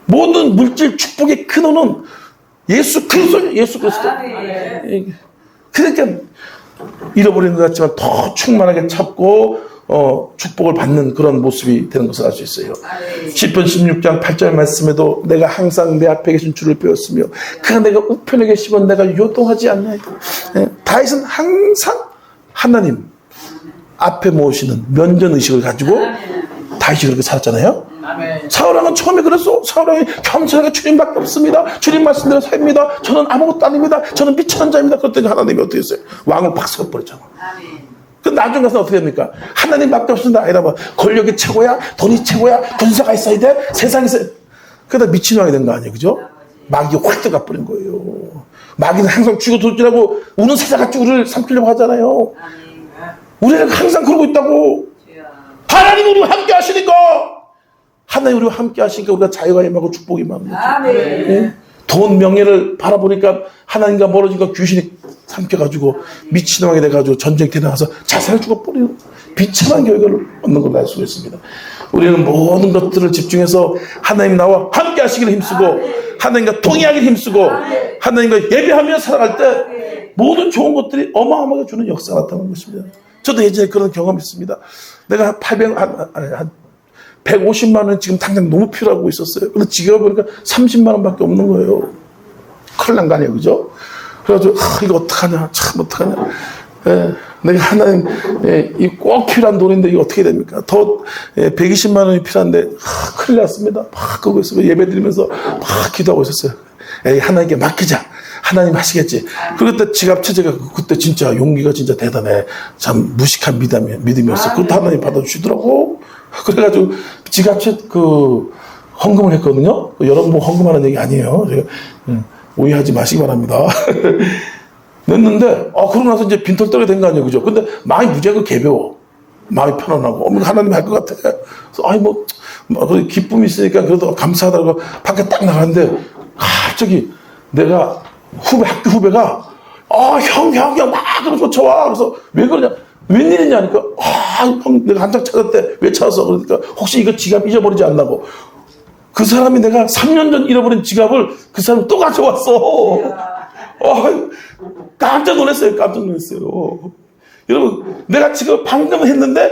모든 물질 축복의 근원은 예수 그리스도예요. 예수 그리스도. 그러니까 잃어버리는 것 같지만 더 충만하게 찾고 축복을 받는 그런 모습이 되는 것을 알 수 있어요. 시편 16장 8절 말씀에도 내가 항상 내 앞에 계신 주를 배웠으며 그가 내가 우편에 계시면 내가 요동하지 않나이다. 다윗은 항상 하나님 앞에 모시는 면전의식을 가지고 다윗이 그렇게 살았잖아요. 사울왕은 처음에 그랬어. 사울왕이 겸손하게 주님밖에 없습니다. 주님 말씀대로 삽니다. 저는 아무것도 아닙니다. 저는 미천한 자입니다. 그랬더니 하나님이 어떻게 했어요? 왕을 팍 섞어버렸잖아. 그 나중에 가서 어떻게 됩니까? 하나님밖에 없습니다. 아니라 뭐 권력이 최고야, 돈이 최고야, 군사가 있어야 돼, 세상에서. 그러다 미친 왕이 된 거 아니에요, 그죠? 마귀가 확 들어가 버린 거예요. 마귀는 항상 죽어 돌지라고 우는 세상같이 우리를 삼키려고 하잖아요. 우리는 항상 그러고 있다고. 하나님 우리와 함께 하시니까, 하나님 우리와 함께 하시니까 우리가 자유가 임하고 축복이 임하는 거죠. 돈, 명예를 바라보니까 하나님과 멀어지니까 귀신이 삼켜가지고 미친왕이 돼가지고 전쟁터에 나가서 자살을 죽어버리는 비참한 결과를 얻는 걸 알 수가 있습니다. 우리는 모든 것들을 집중해서 하나님 나와 함께 하시기를 힘쓰고 하나님과 통행하기를 힘쓰고 하나님과 예배하며 살아갈 때 모든 좋은 것들이 어마어마하게 주는 역사가 나타나는 것입니다. 저도 예전에 그런 경험이 있습니다. 내가 150만 원 지금 당장 너무 필요하고 있었어요. 근데 지금 보니까 30만 원밖에 없는 거예요. 큰일 난 거 아니에요, 그죠? 그래가지고 이거 어떡하냐, 참 어떡하냐. 내가 하나님 이 꼭 필요한 돈인데 이거 어떻게 됩니까? 더 120만 원이 필요한데 큰일 났습니다. 막 거기서 예배 드리면서 막 기도하고 있었어요. 하나님께 맡기자. 하나님 하시겠지. 그때 지갑 체제가 그때 진짜 용기가 진짜 대단해. 참 무식한 믿음이었어. 그것도 하나님 받아주시더라고. 그래가지고 지갑채 헌금을 했거든요. 여러분 뭐 헌금하는 얘기 아니에요. 제가 오해하지 마시기 바랍니다. 냈는데 그러고 나서 이제 빈털 떨게 된 거 아니에요, 그죠? 근데 마음이 무지하게 개벼워. 마음이 편안하고 하나님 할 것 같아. 그래서 뭐 기쁨이 있으니까 그래도 감사하다고 밖에 딱 나갔는데 갑자기 내가 학교 후배가 형 막 그러고 쫓아와. 그래서 왜 그러냐? 웬일이냐 하니까 형 내가 한창 찾았대. 왜 찾았어? 그러니까 혹시 이거 지갑 잊어버리지 않나고. 그 사람이 내가 3년 전 잃어버린 지갑을 그 사람이 또 가져왔어. 깜짝 놀랐어요. 여러분 내가 지금 방금 했는데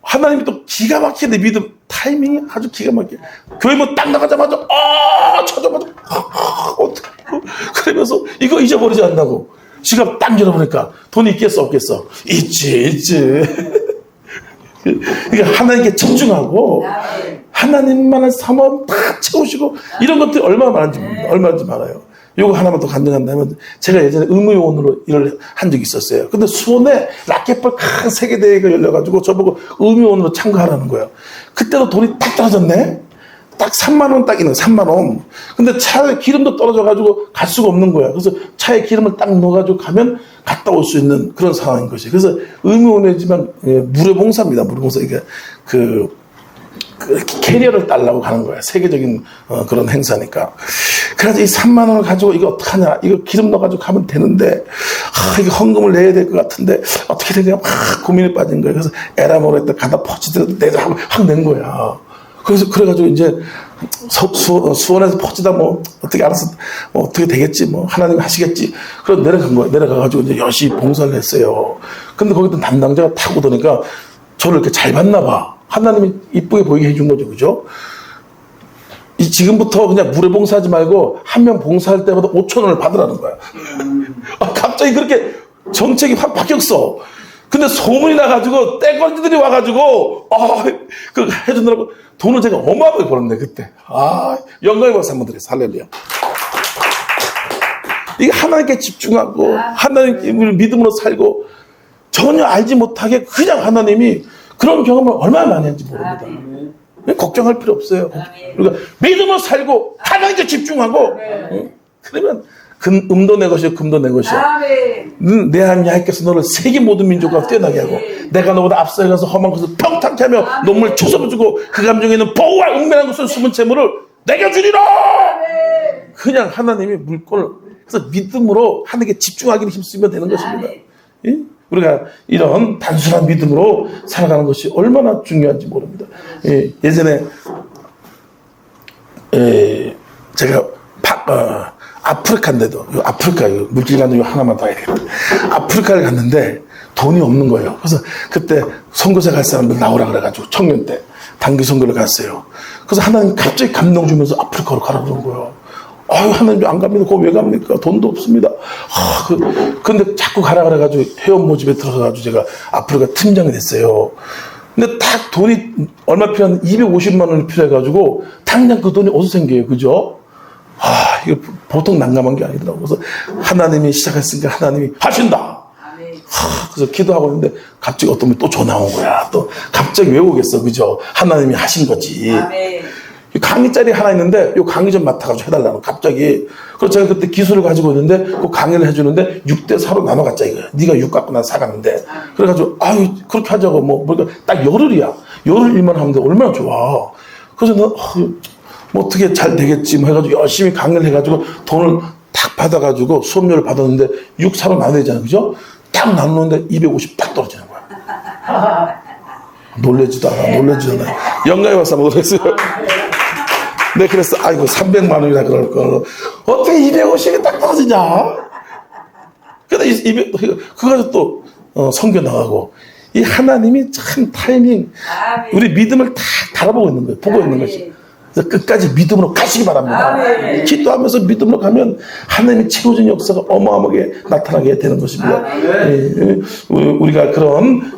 하나님이 또 기가 막히게 믿음 타이밍이 아주 기가 막히게 교회문 딱 나가자마자 찾아마자 어떡해. 그러면서 이거 잊어버리지 않나고. 지갑 딱 열어보니까 돈이 있겠어 없겠어? 있지. 그러니까 하나님께 집중하고 하나님만을 삼아 다 채우시고 이런 것들이 얼마나 많아요. 요거 하나만 더 간증한다면 제가 예전에 의무요원으로 일을 한 적이 있었어요. 근데 수원에 라켓볼 큰 세계대회가 열려가지고 저보고 의무요원으로 참가하라는 거예요. 그때도 돈이 딱 떨어졌네. 딱 3만 원 딱 있는 거야, 3만 원. 근데 차에 기름도 떨어져가지고 갈 수가 없는 거야. 그래서 차에 기름을 딱 넣어가지고 가면 갔다 올 수 있는 그런 상황인 것이. 그래서 의무원이지만 무료봉사입니다. 무료봉사. 이게 그 캐리어를 달라고 가는 거야. 세계적인 그런 행사니까. 그래서 이 3만 원을 가지고 이거 어떡하냐. 이거 기름 넣어가지고 가면 되는데, 이게 헌금을 내야 될 것 같은데, 어떻게 되냐. 막 고민에 빠진 거야. 그래서 에라모로 했다 가다 퍼지더라도 내가 확 낸 거야. 그래서 그래가지고 이제 수원에서 퍼지다 뭐 어떻게 알아서 뭐 어떻게 되겠지 뭐 하나님 하시겠지. 그래서 내려간 거야. 내려가가지고 이제 열심히 봉사를 했어요. 근데 거기 있던 담당자가 탁 오더니까 저를 이렇게 잘 봤나 봐. 하나님이 이쁘게 보이게 해준 거죠, 그죠? 지금부터 그냥 무료 봉사하지 말고 한 명 봉사할 때마다 5,000원을 받으라는 거야. 갑자기 그렇게 정책이 확 바뀌었어. 근데 소문이 나가지고 떼거지들이 와가지고 그 해주느라고 돈을 제가 어마어마하게 벌었네 그때. 영광의 박수 한번 드렸어요. 할렐루야. 이게 하나님께 집중하고 하나님을 믿음으로 살고 전혀 알지 못하게 그냥 하나님이 그런 경험을 얼마나 많이 했는지 모릅니다. 걱정할 필요 없어요. 그러니까 믿음으로 살고 하나님께 집중하고 그러면 음도 내 것이요 금도 내 것이야. 내 하나님 야훼께서 너를 세계 모든 민족과 뛰어나게 하고 내가 너보다 앞서 가서 험한 것을 평탄케 하며 눈물 초섭해주고 그 감정에 있는 보호와 은밀한 것을 숨은 재물을 내게 주리라. 그냥 하나님이 물건을 그래서 믿음으로 하나님께 집중하기를 힘쓰면 되는 것입니다. 예? 우리가 이런 단순한 믿음으로 살아가는 것이 얼마나 중요한지 모릅니다. 예전에 제가 아프리카인데도 아프리카 물질 가는 거 하나만 더 해야 되겠다. 아프리카를 갔는데 돈이 없는 거예요. 그래서 그때 선교사 갈 사람들 나오라 그래가지고 청년 때 단기 선교를 갔어요. 그래서 하나님 갑자기 감동 주면서 아프리카로 가라 그런 거예요. 하나님 안 갑니다. 그거 왜 갑니까? 돈도 없습니다. 근데 자꾸 가라 그래가지고 회원 모집에 들어가가지고 제가 아프리카 팀장이 됐어요. 근데 딱 돈이 얼마 필요한 250만 원이 필요해가지고 당장 그 돈이 어디서 생겨요, 그죠? 이거 보통 난감한 게 아니더라고. 그래서 하나님이 시작했으니까 하나님이 하신다. 그래서 기도하고 있는데 갑자기 어떤 분이 또 전화 온 거야. 또 갑자기 왜 오겠어, 그죠? 하나님이 하신 거지. 강의 자리 하나 있는데 요 강의 좀 맡아가지고 해달라고 갑자기. 그래서 제가 그때 기술을 가지고 있는데 그 강의를 해주는데 6대4로 나눠 갖자 이거야. 네가 6 갖고 난 4 갔는데 그래가지고 그렇게 하자고 뭐 딱 열흘이야. 열흘 일만 하면 돼. 얼마나 좋아. 그래서 나 뭐 어떻게 잘 되겠지 뭐 해가지고 열심히 강의를 해가지고 돈을 탁 받아가지고 수업료를 받았는데 6, 4로 나눠야 되잖아, 그죠? 딱 나누는데 250 딱 떨어지는 거야. 놀래지도 않아. 영광의 박수 한번 드렸어요. 네, 그래서, 300만 원이나 그럴 걸. 어떻게 250이 딱 떨어지냐? 근데 그거 가지고 또, 선교 나가고. 이 하나님이 참 타이밍, 우리 믿음을 다 바라보고 있는 거예요. 보고 있는 것이. 그래서 끝까지 믿음으로 가시기 바랍니다. 기도하면서 믿음으로 가면 하나님의 최고적인 역사가 어마어마하게 나타나게 되는 것입니다. 우리가 그런,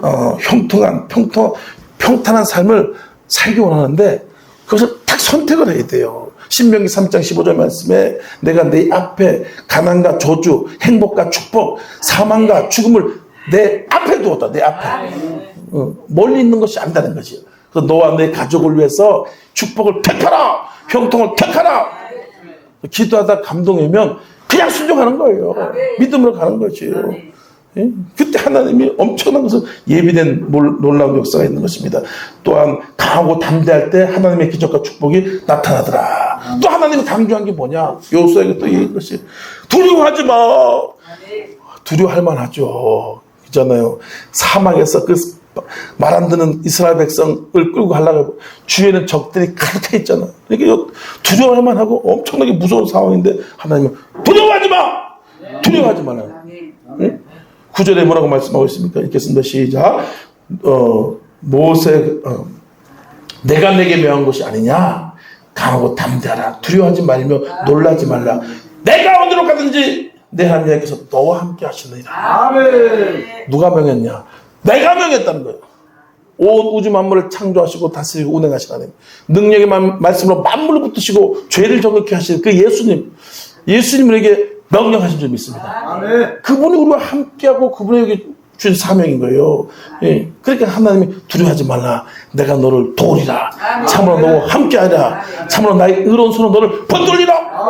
평탄한 삶을 살기 원하는데, 그것을 딱 선택을 해야 돼요. 신명기 3장 15절 말씀에 내가 내 앞에 가난과 저주, 행복과 축복, 사망과 죽음을 내 앞에 두었다. 내 앞에. 멀리 있는 것이 아니다는 것이에요. 그래서 너와 내 가족을 위해서 축복을 택하라. 형통을 택하라. 기도하다 감동이면 그냥 순종하는 거예요. 믿음으로 가는 것이에요. 그때 하나님이 엄청난 것을 예비된 놀라운 역사가 있는 것입니다. 또한 강하고 담대할 때 하나님의 기적과 축복이 나타나더라. 또 하나님이 강조한 게 뭐냐? 여호수아에게 또 이것이 두려워하지 마. 두려워할 만하죠. 있잖아요. 사막에서 그 말 안 듣는 이스라엘 백성을 끌고 가려고 주위에는 적들이 가득해 있잖아. 그러니까 두려워할 만하고 엄청나게 무서운 상황인데 하나님은 두려워하지 마. 두려워하지 말아요. 응? 9절에 뭐라고 말씀하고 있습니까? 읽겠습니다. 시작. 내가 내게 명한 것이 아니냐? 강하고 담대하라. 두려워하지 말며 놀라지 말라. 내가 어디로 가든지 내 하나님께서 너와 함께 하시느니라. 아멘. 누가 명했냐? 내가 명했다는 거예요. 온 우주 만물을 창조하시고 다스리고 운행하신 하나님. 능력의 말씀으로 만물을 붙드시고 죄를 정확히 하시는 그 예수님. 예수님 우리에게 명령하신 줄 믿습니다. 아멘. 그분이 우리와 함께하고 그분에게 주신 사명인 거예요. 예. 그러니까 하나님이 두려워하지 말라. 내가 너를 도우리라. 참으로 너와 함께하리라. 참으로 나의 의로운 손으로 너를 붙들리라.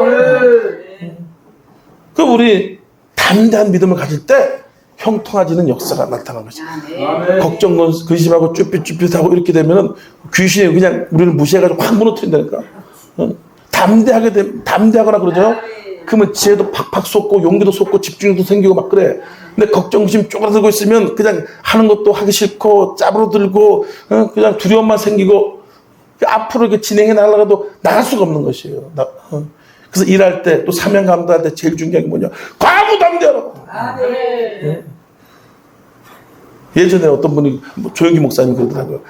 그 우리 담대한 믿음을 가질 때 형통해지는 역사가 나타나는 것이죠. 걱정, 근심하고 쭈삣쭈삣하고 이렇게 되면은 귀신이 그냥 우리를 무시해가지고 확 무너뜨린다니까. 담대하거나 그러죠. 그러면 지혜도 팍팍 쏟고 용기도 쏟고 집중력도 생기고 막 그래. 근데 걱정, 근심 쪼그라들고 있으면 그냥 하는 것도 하기 싫고 짜부러들고 그냥 두려움만 생기고 앞으로 이렇게 진행해 나가려고 나갈 수가 없는 것이에요. 그래서 일할 때 또 사명 감당할 때 제일 중요한 게 뭐냐? 과무담대하라고. 예전에 어떤 분이 조영기 목사님이 그러더라고요.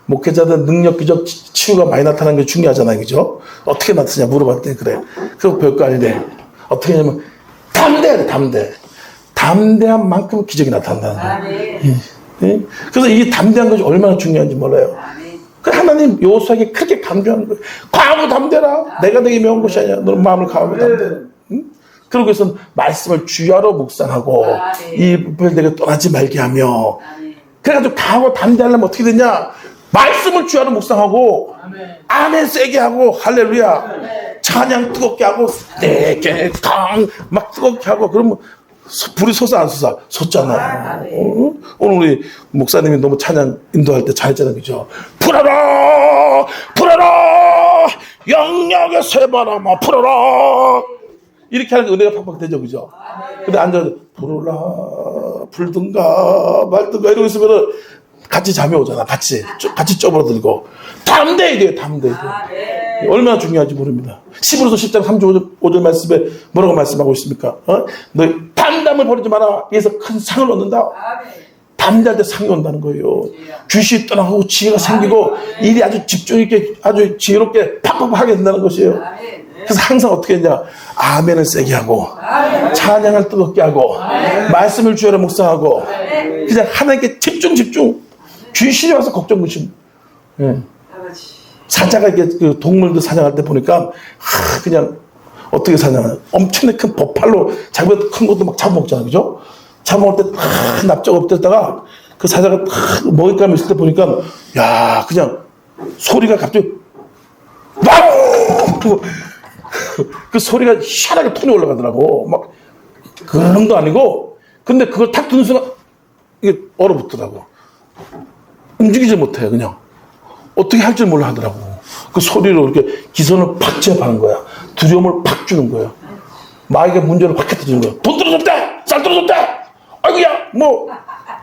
목회자들 능력, 기적, 치유가 많이 나타나는 게 중요하잖아요. 그죠? 어떻게 나타나냐 물어봤더니 그래. 그거 별거 아니래. 어떻게 하냐면 담대해야 돼. 담대한 만큼 기적이 나타난다는 거예요. 예? 그래서 이 담대한 것이 얼마나 중요한지 몰라요. 그 하나님 여호수아에게 그렇게 강조하는 거예요. 과무 담대라. 내가 되게 명한 것이 아니야. 너는 마음을 과무 담대. 응? 그러고 해서 말씀을 주야로 묵상하고 이 부패되게 떠나지 말게 하며 그래가지고 강하고 담대하려면 어떻게 되냐? 말씀을 주야로 묵상하고 아멘 세게 하고 할렐루야 찬양 뜨겁게 하고 내게 막 뜨겁게 하고 그러면 불이 솟아 안 솟아? 솟잖아요. 오늘 우리 목사님이 너무 찬양 인도할 때 잘했잖아요. 그죠? 불어라 영역의 새바람아 불어라 이렇게 하는 은혜가 팍팍 되죠. 그죠? 근데 앉아서 불어라 불든가 말든가 이러고 있으면은 같이 잠이 오잖아. 같이 쪼버들고 담대해야 돼요. 담대해야 돼요. 얼마나 중요한지 모릅니다. 시브로서 10장 3절 5절 말씀에 뭐라고 말씀하고 있습니까? 너 담담을 버리지 마라. 여기서 큰 상을 얻는다. 담대할 때 상이 온다는 거예요. 귀신이 떠나고 지혜가 생기고 일이 아주 집중 있게 아주 지혜롭게 팍팍 하게 된다는 것이에요. 그래서 항상 어떻게 했냐? 아멘을 세게 하고 찬양을 뜨겁게 하고 말씀을 주여라 묵상하고 그냥 하나님께 집중 귀신이 와서 걱정 근심. 사자가 이렇게 그 동물들 사냥할 때 보니까 그냥 어떻게 사냥하나 엄청나게 큰 버팔로 자기보다 큰 것도 막 잡아먹잖아. 그죠? 잡아먹을 때 납작 엎드렸다가 그 사자가 먹잇감이 있을 때 보니까 야 그냥 소리가 갑자기 와우 그 소리가 희한하게 톤이 올라가더라고. 막 그런도 아니고 근데 그걸 탁 듣는 순간 이게 얼어붙더라고. 움직이지 못해. 그냥 어떻게 할 줄 몰라 하더라고. 그 소리로 이렇게 기선을 팍 제압하는 거야. 두려움을 팍 주는 거야. 마귀가 문제를 확 갖다 주는 거야. 돈 떨어졌다! 쌀 떨어졌다! 아이고야! 뭐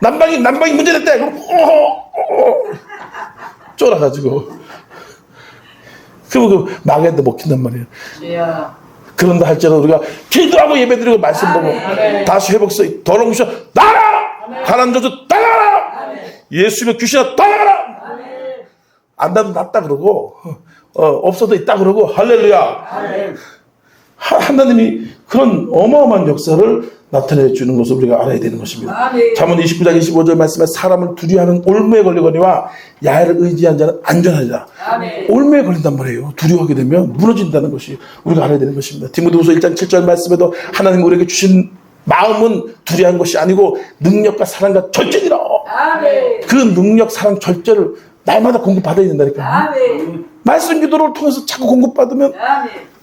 난방이 문제됐대! 그럼 쫄아가지고 그리고 그 마귀한테 먹힌단 말이에요. 그런다 할지라도 우리가 기도하고 예배드리고 말씀 보고 다시 회복해서 더러운 귀신아 나가라! 가난 저주 나가라! 예수님의 귀신아 나가라! 안 나도 낫다 그러고 없어도 있다 그러고 할렐루야. 하나님이 그런 어마어마한 역사를 나타내 주는 것을 우리가 알아야 되는 것입니다. 잠언 29장 25절 말씀에 사람을 두려워하는 올무에 걸리거니와 야훼를 의지한 자는 안전하리라. 올무에 걸린단 말이에요. 두려워하게 되면 무너진다는 것이 우리가 알아야 되는 것입니다. 디모데후서 1장 7절 말씀에도 하나님 우리에게 주신 마음은 두려워한 것이 아니고 능력과 사랑과 절제니라. 그 능력, 사랑, 절제를 날마다 공급받아야 된다니까. 말씀 기도를 통해서 자꾸 공급받으면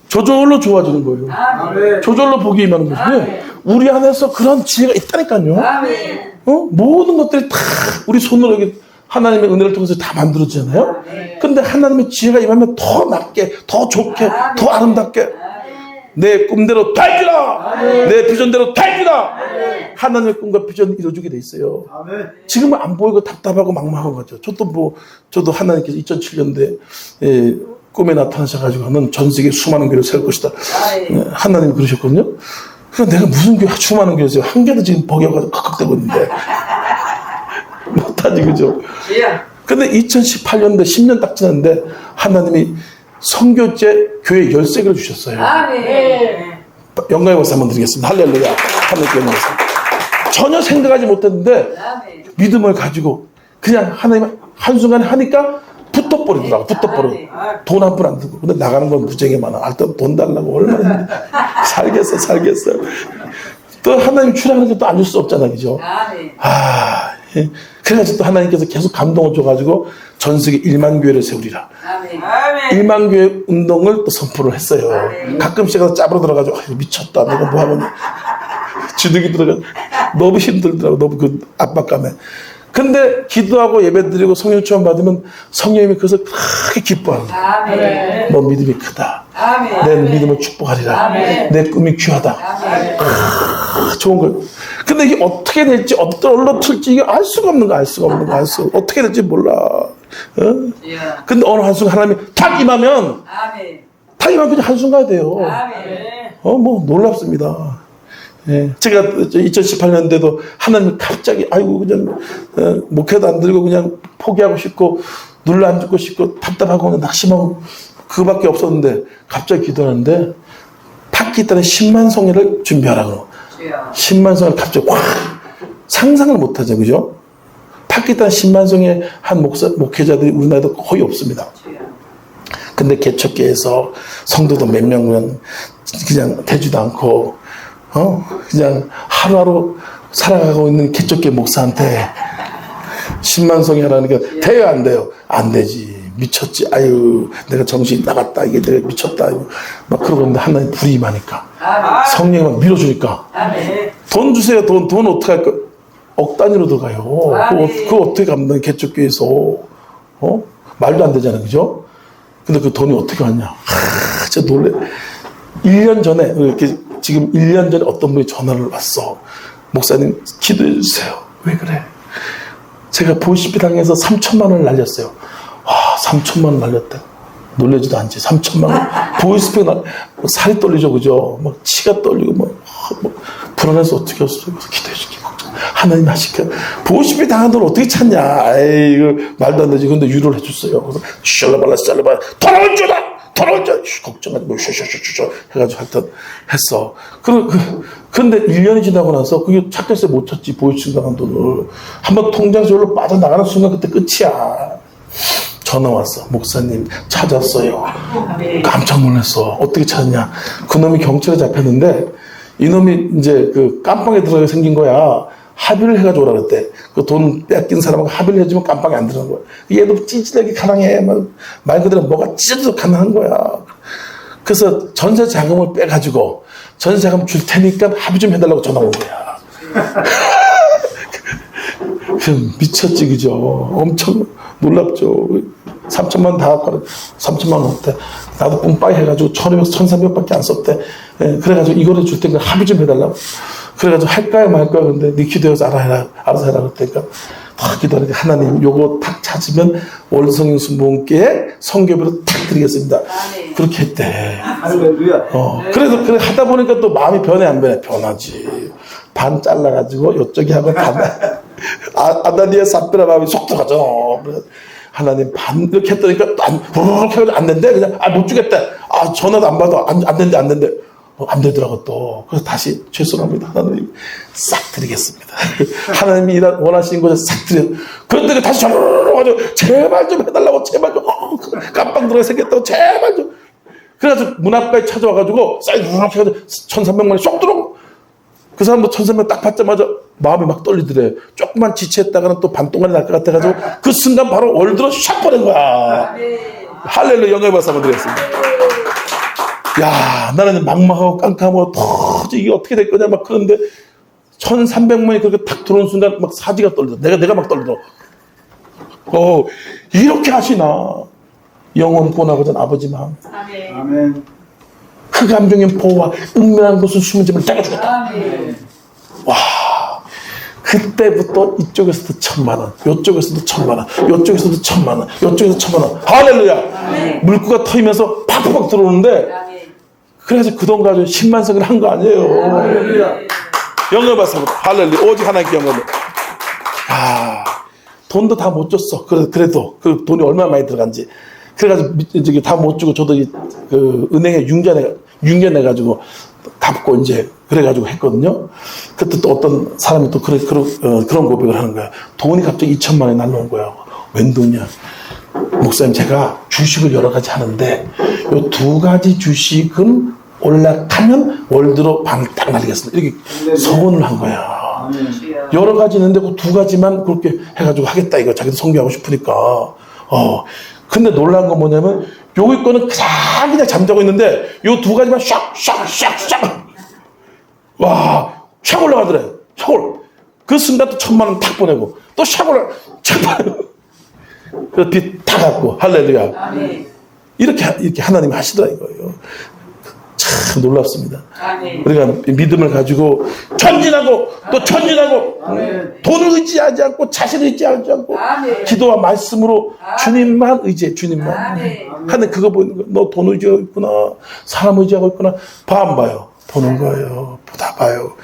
저절로 좋아지는 거예요. 저절로 복이 임하는 것인데 우리 안에서 그런 지혜가 있다니까요. 모든 것들이 다 우리 손으로 하나님의 은혜를 통해서 다 만들어지잖아요. 근데 하나님의 지혜가 임하면 더 낫게, 더 좋게, 더 아름답게 내 꿈대로 달리라. 내 비전대로 달리라. 하나님의 꿈과 비전을 이루어주게 돼 있어요. 지금은 안 보이고 답답하고 막막한 거죠. 저도 하나님께서 2007년도에 꿈에 나타나셔가지고 하는 전 세계 수많은 교회를 세울 것이다. 하나님이 그러셨거든요. 그러니까 내가 무슨 교회 수많은 교회에서 한 개도 지금 버겨가지고 컥컥대고 있는데 못하지 그죠? 근데 2018년도에 10년 딱 지났는데 하나님이 선교제 교회 13개를 주셨어요. 영광의 박수 한번 드리겠습니다. 할렐루야. 하나님께 영광 전혀 생각하지 못했는데 믿음을 가지고 그냥 하나님 한순간에 하니까 붙어버리더라고. 돈 한 푼 안 들고. 근데 나가는 건 무지하게 많아. 돈 달라고 얼마나 살겠어. 또 하나님 주라는 게 또 안 줄 수 없잖아, 그죠? 아멘. 예. 그래가지고 또 하나님께서 계속 감동을 줘가지고 전 세계 1만 교회를 세우리라. 아멘. 1만 교회 운동을 또 선포를 했어요. 아멘. 가끔씩 가서 짭으로 들어가지고 미쳤다. 내가 뭐 하면 주눅이 들어가 너무 힘들더라고. 너무 그 압박감에. 근데 기도하고 예배드리고 성령 충만 받으면 성령님이 그것을 크게 기뻐하는 거야. 아멘. 너 믿음이 크다. 아멘. 내 믿음을 축복하리라. 아멘. 내 꿈이 귀하다. 아멘. 좋은 걸. 근데 이게 어떻게 될지, 어디로 튈지 이게 알 수가 없는 거, 알 수가 없는 거, 알 수. 어떻게 될지 몰라. 어? 주여. 근데 어느 한순간 하나님이 탁 임하면, 아멘. 탁 임하면 그냥 한순간이 돼요. 아멘. 뭐 놀랍습니다. 예. 제가 2018년대도 하나님 갑자기 아이고 그냥 목회도 안 들고 그냥 포기하고 싶고 눌러 앉고 싶고 답답하고 그냥 낙심하고 그거밖에 없었는데 갑자기 기도하는데 파키스탄의 10만 성회를 준비하라고. 주여. 10만 성을 갑자기 확 상상을 못하죠, 그죠? 파키스탄 10만 성의 한 목회자들이 우리나라에도 거의 없습니다. 주여. 근데 개척교회에서 성도도 몇 명 그냥 되지도 않고 그냥 하루하루 살아가고 있는 개척교회 목사한테 10만 성이 하라는 게 돼요, 안 돼요? 안 되지. 미쳤지. 아유, 내가 정신이 나갔다. 이게 내가 미쳤다. 막 그러고 있는데 하나님 불이 임하니까. 아멘. 성령이 막 밀어주니까. 아멘. 돈 주세요. 돈 어떻게 할 거? 억 단위로 들어가요. 그거 어떻게 감당? 개척교회에서. 말도 안 되잖아요. 그죠? 근데 그 돈이 어떻게 왔냐? 진짜 놀래. 1년 전에, 이렇게 지금 1년 전에 어떤 분이 전화를 왔어. 목사님, 기도해 주세요. 왜 그래? 제가 보시피 당해서 3천만 원을 날렸어요. 와, 3천만 원 날렸대. 놀래지도 않지. 3천만 원. 보이스피에 살이 떨리죠, 그죠? 막 치가 떨리고, 막 불안해서 어떻게 했어? 그래서 기도해줄게. 하나님 하실게요. 보이스피 당한 돈 어떻게 찾냐? 에이, 이거 말도 안 되지. 근데 유료를 해줬어요. 그래서 샬라발라, 돌아올 줄다! 돌아올 줄! 걱정하지 뭐, 슈슈슈슈 해가지고 하여튼 했어. 근데 1년이 지나고 나서 그게 찾겠어요. 못 찾지. 보이스피 당한 돈을. 한번 통장저울로 빠져나가는 순간 그때 끝이야. 전화 왔어. 목사님 찾았어요. 깜짝 놀랐어. 어떻게 찾았냐? 그놈이 경찰에 잡혔는데 이놈이 이제 그 깜빵에 들어가게 생긴 거야. 합의를 해가지고 오라 그랬대. 그 돈 뺏긴 사람하고 합의를 해주면 깜빵에 안 들어간 거야. 얘도 찌질하게 가난해. 말 그대로 뭐가 찌질하게 가난한 거야. 그래서 전세 자금을 빼가지고 전세 자금 줄 테니까 합의 좀 해달라고 전화 온 거야. 미쳤지, 그죠? 엄청 놀랍죠. 3천만 다 갖고 3천만 원 없대. 나도 뿜빠이 해가지고 1,200, 1,300밖에 안 썼대. 예, 그래가지고 이거를 줄 테니까 합의 좀 해달라고. 그래가지고 할까요 말까요? 근데 네 기도해서 알아서 해라 그랬다니까. 탁 기도하니까 하나님 요거 탁 찾으면 월성인 순복음교회 성교비로 탁 드리겠습니다. 아멘. 그렇게 했대. 할렐루야. 그래서 그래 하다 보니까 또 마음이 변해 안 변해? 변하지. 반 잘라가지고 요쪽이 하면 아다니아 삽비라 마음이 속 들어가죠. 하나님 반 이렇게 했더니까 안 된대. 그냥 못 주겠대. 전화도 안 받아. 안 된대. 안 되더라고 또. 그래서 다시 죄송합니다. 하나님 싹 드리겠습니다. 하나님이 원하시는 것을 싹 드려. 그런데 다시 전화를 가지고 제발 좀 해달라고 제발 좀 깜빡 들어가 생겼다고 제발 좀. 그래가지고 문 앞까지 찾아와가지고 사이즈 이렇게 해가지고 1,300만 원이 쏙 들어오고 그 사람도 1,300만 딱 받자마자 마음이 막 떨리더래. 조금만 지체했다가는 또 반동안이 날 것 같아가지고 그 순간 바로 월드로 샥 보낸 거야. 할렐루야. 영광의 박수 한번 드리겠습니다. 야, 나는 막막하고 깜깜하고 도저히 이게 어떻게 될 거냐 막 그런데 1,300만이 그렇게 탁 들어온 순간 막 사지가 떨리더라. 내가 막 떨리더라. 이렇게 하시나. 영원 보나보던 아버지 마음. 아멘. 아멘. 그 감정의 보호와 은밀한 곳을 숨은 짐을 내가 주겠다. 아멘. 와, 그때부터 이쪽에서도 1,000만 원, 이쪽에서도 1,000만 원, 이쪽에서도 1,000만 원, 이쪽에서 1,000만 원. 할렐루야. 아멘. 물구가 터이면서 팍팍 들어오는데 아멘. 그래서 그 돈 가지고 10만 성을 한 거 아니에요. 할렐루야. 영광 받습니다. 할렐루야. 오직 하나님께 영광을. 돈도 다 못 줬어. 그래도 그 돈이 얼마나 많이 들어간지. 그래가지고 다 못 주고 저도 그 은행에 융견해가지고 갚고 이제 그래가지고 했거든요. 그때 또 어떤 사람이 또 그런 고백을 하는 거야. 돈이 갑자기 2,000만 원이 날라온 거야. 웬 돈이야? 목사님 제가 주식을 여러 가지 하는데 요 2가지 주식은 올라가면 월드로 방을 딱 날리겠습니다. 이렇게 서원을 한 거야. 주여. 여러 가지 있는데 그 두 가지만 그렇게 해가지고 하겠다 이거 자기도 성교하고 싶으니까. 근데 놀란 건 뭐냐면 여기 거는 그냥 잠자고 있는데 요 두 가지만 샥 와, 샥 올라가더래. 샥 올라. 그 순간 또 1,000만 원 탁 보내고 또 샥 올라. 그 빚 다 갚고 할렐루야. 아멘. 이렇게 하나님이 하시더라 이거예요. 참 놀랍습니다. 아멘. 우리가 믿음을 가지고 전진하고 또 전진하고 돈을 의지하지 않고 자신을 의지하지 않고 아멘. 기도와 말씀으로 주님만 의지해 주님만. 아멘. 하는 그거 보이는 거야. 너 돈 의지하고 있구나. 사람 의지하고 있구나. 봐 안 봐요. 보는 거예요. 보다 봐요.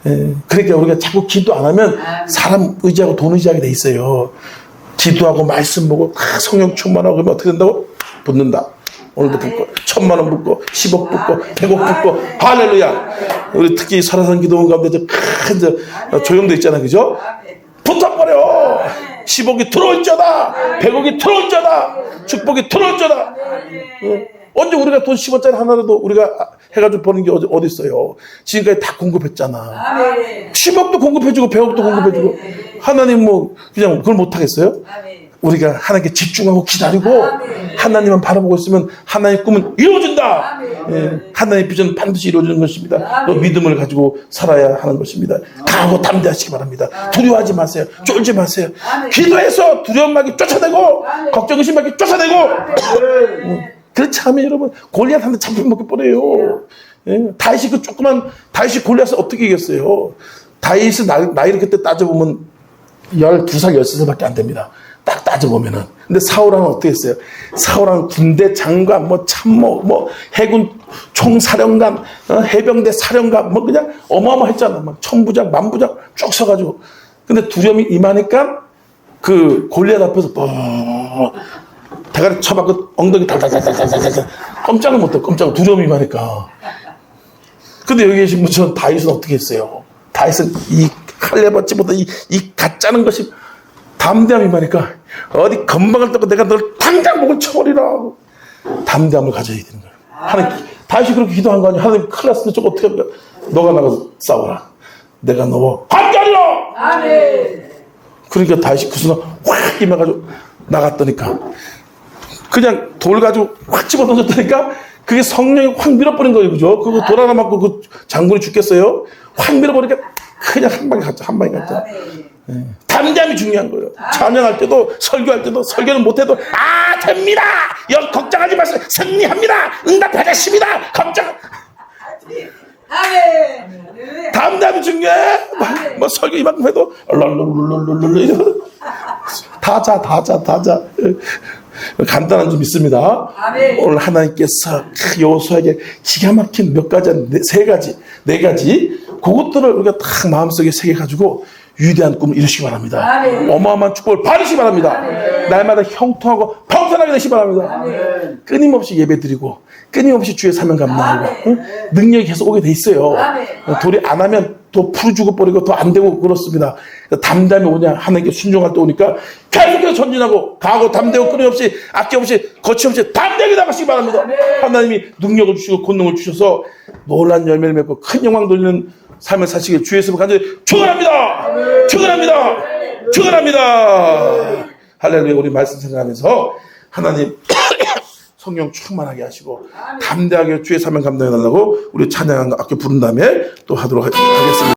예. 그러니까 우리가 자꾸 기도 안 하면 사람 의지하고 돈 의지하게 돼 있어요. 기도하고 말씀 보고 성령 충만하고 그러면 어떻게 된다고? 붙는다. 오늘도 붙고 1,000만 원 붙고 10억 붙고 100억 붙고 할렐루야. 우리 특히 설화산 기도원 가운데 큰 조형도 있잖아요. 그죠? 붙어버려. 10억이 들어올쩌다 100억이 들어올쩌다 축복이 들어올쩌다. 언제 우리가 돈 10원짜리 하나라도 우리가 해가지고 버는 게 어디 있어요? 지금까지 다 공급했잖아. 10억도 공급해주고 100억도 공급해주고 하나님 뭐 그냥 그걸 못하겠어요? 우리가 하나님께 집중하고 기다리고 하나님만 바라보고 있으면 하나님의 꿈은 이루어진다. 예, 하나님의 비전은 반드시 이루어지는 것입니다. 또 믿음을 가지고 살아야 하는 것입니다. 강하고 담대하시기 바랍니다. 두려워하지 마세요. 쫄지 마세요. 기도해서 두려움 막이 쫓아내고 걱정 의심 막이 쫓아내고 그렇지 않으면 여러분 골리앗한테 잡히면 먹게 뻔해요. 예, 다윗이 그 조그만 다윗이 골리앗을 어떻게 이겼어요? 다윗은 나이를 그때 따져보면 12살 13살밖에 안 됩니다. 딱 따져보면은. 근데 사울왕은 어떻게 했어요? 사울왕은 군대 장관, 뭐 참모, 뭐 해군 총사령관, 해병대 사령관, 뭐 그냥 어마어마했잖아. 막 1000부장, 10,000부장 쭉 서가지고. 근데 두려움이 임하니까 그 골리앗 앞에서 대가리 쳐박고 엉덩이 달달달달달달달 꼼짝을 못해. 꼼짝을 두려움이 임하니까. 근데 여기 계신 분처럼 다윗은 어떻게 했어요? 다윗은 이 칼레 받지 못한 이 가짜는 것이 담대함이 임하니까 어디 건방을 떠고 내가 널 당장 목을 쳐버리라. 담대함을 가져야 되는 거예요. 하나님, 다윗이 그렇게 기도한 거 아니야? 하나님 큰일 났으면 저거 어떻게 할까? 너가 나가서 싸워라. 내가 너와 함께하리라. 아멘. 그러니까 다윗이 그 순간 확 임해가지고 나갔더니까 그냥 돌 가지고 확 집어 던졌다니까 그게 성령이 확 밀어버린 거예요. 그죠? 그거 돌 하나 맞고 그 장군이 죽겠어요? 확 밀어버리니까 그냥 한 방에 갔죠. 한 방에 갔죠. 예. 담대함이 중요한 거예요. 찬양할 때도 설교할 때도 설교는 못해도 됩니다. 걱정하지 마세요. 승리합니다. 응답하겠습니다. 걱정. 아멘. 담대함이 중요해. 뭐 설교 이만큼 해도 랄랄랄랄랄랄 다 자. 간단한 좀 있습니다. 아멘. 오늘 하나님께서 여호수아에게 기가 막힌 몇 가지, 네 가지 그것들을 우리가 딱 마음속에 새겨가지고 위대한 꿈을 이루시기 바랍니다. 아멘. 어마어마한 축복을 받으시기 바랍니다. 아멘. 날마다 형통하고 평탄하게 되시기 바랍니다. 아멘. 끊임없이 예배드리고 끊임없이 주의 사명 감당하고 응? 능력이 계속 오게 돼 있어요. 아멘. 도리 안 하면 더 풀어 죽어버리고 더 안 되고 그렇습니다. 담담히 오냐 하나님께 순종할 때 오니까 계속해서 전진하고 가고 담대고 끊임없이 아낌없이 거침없이 담대하게 나가시기 바랍니다. 하나님이 능력을 주시고 권능을 주셔서 놀란 열매를 맺고 큰 영광 돌리는 삶을 사시길 주의 이름으로 간절히 축원합니다. 축원합니다. 할렐루야. 우리 말씀 생각하면서 하나님 성령 충만하게 하시고 담대하게 주의 사명 감당해 달라고 우리 찬양한 거 아껴 부른 다음에 또 하도록 하겠습니다.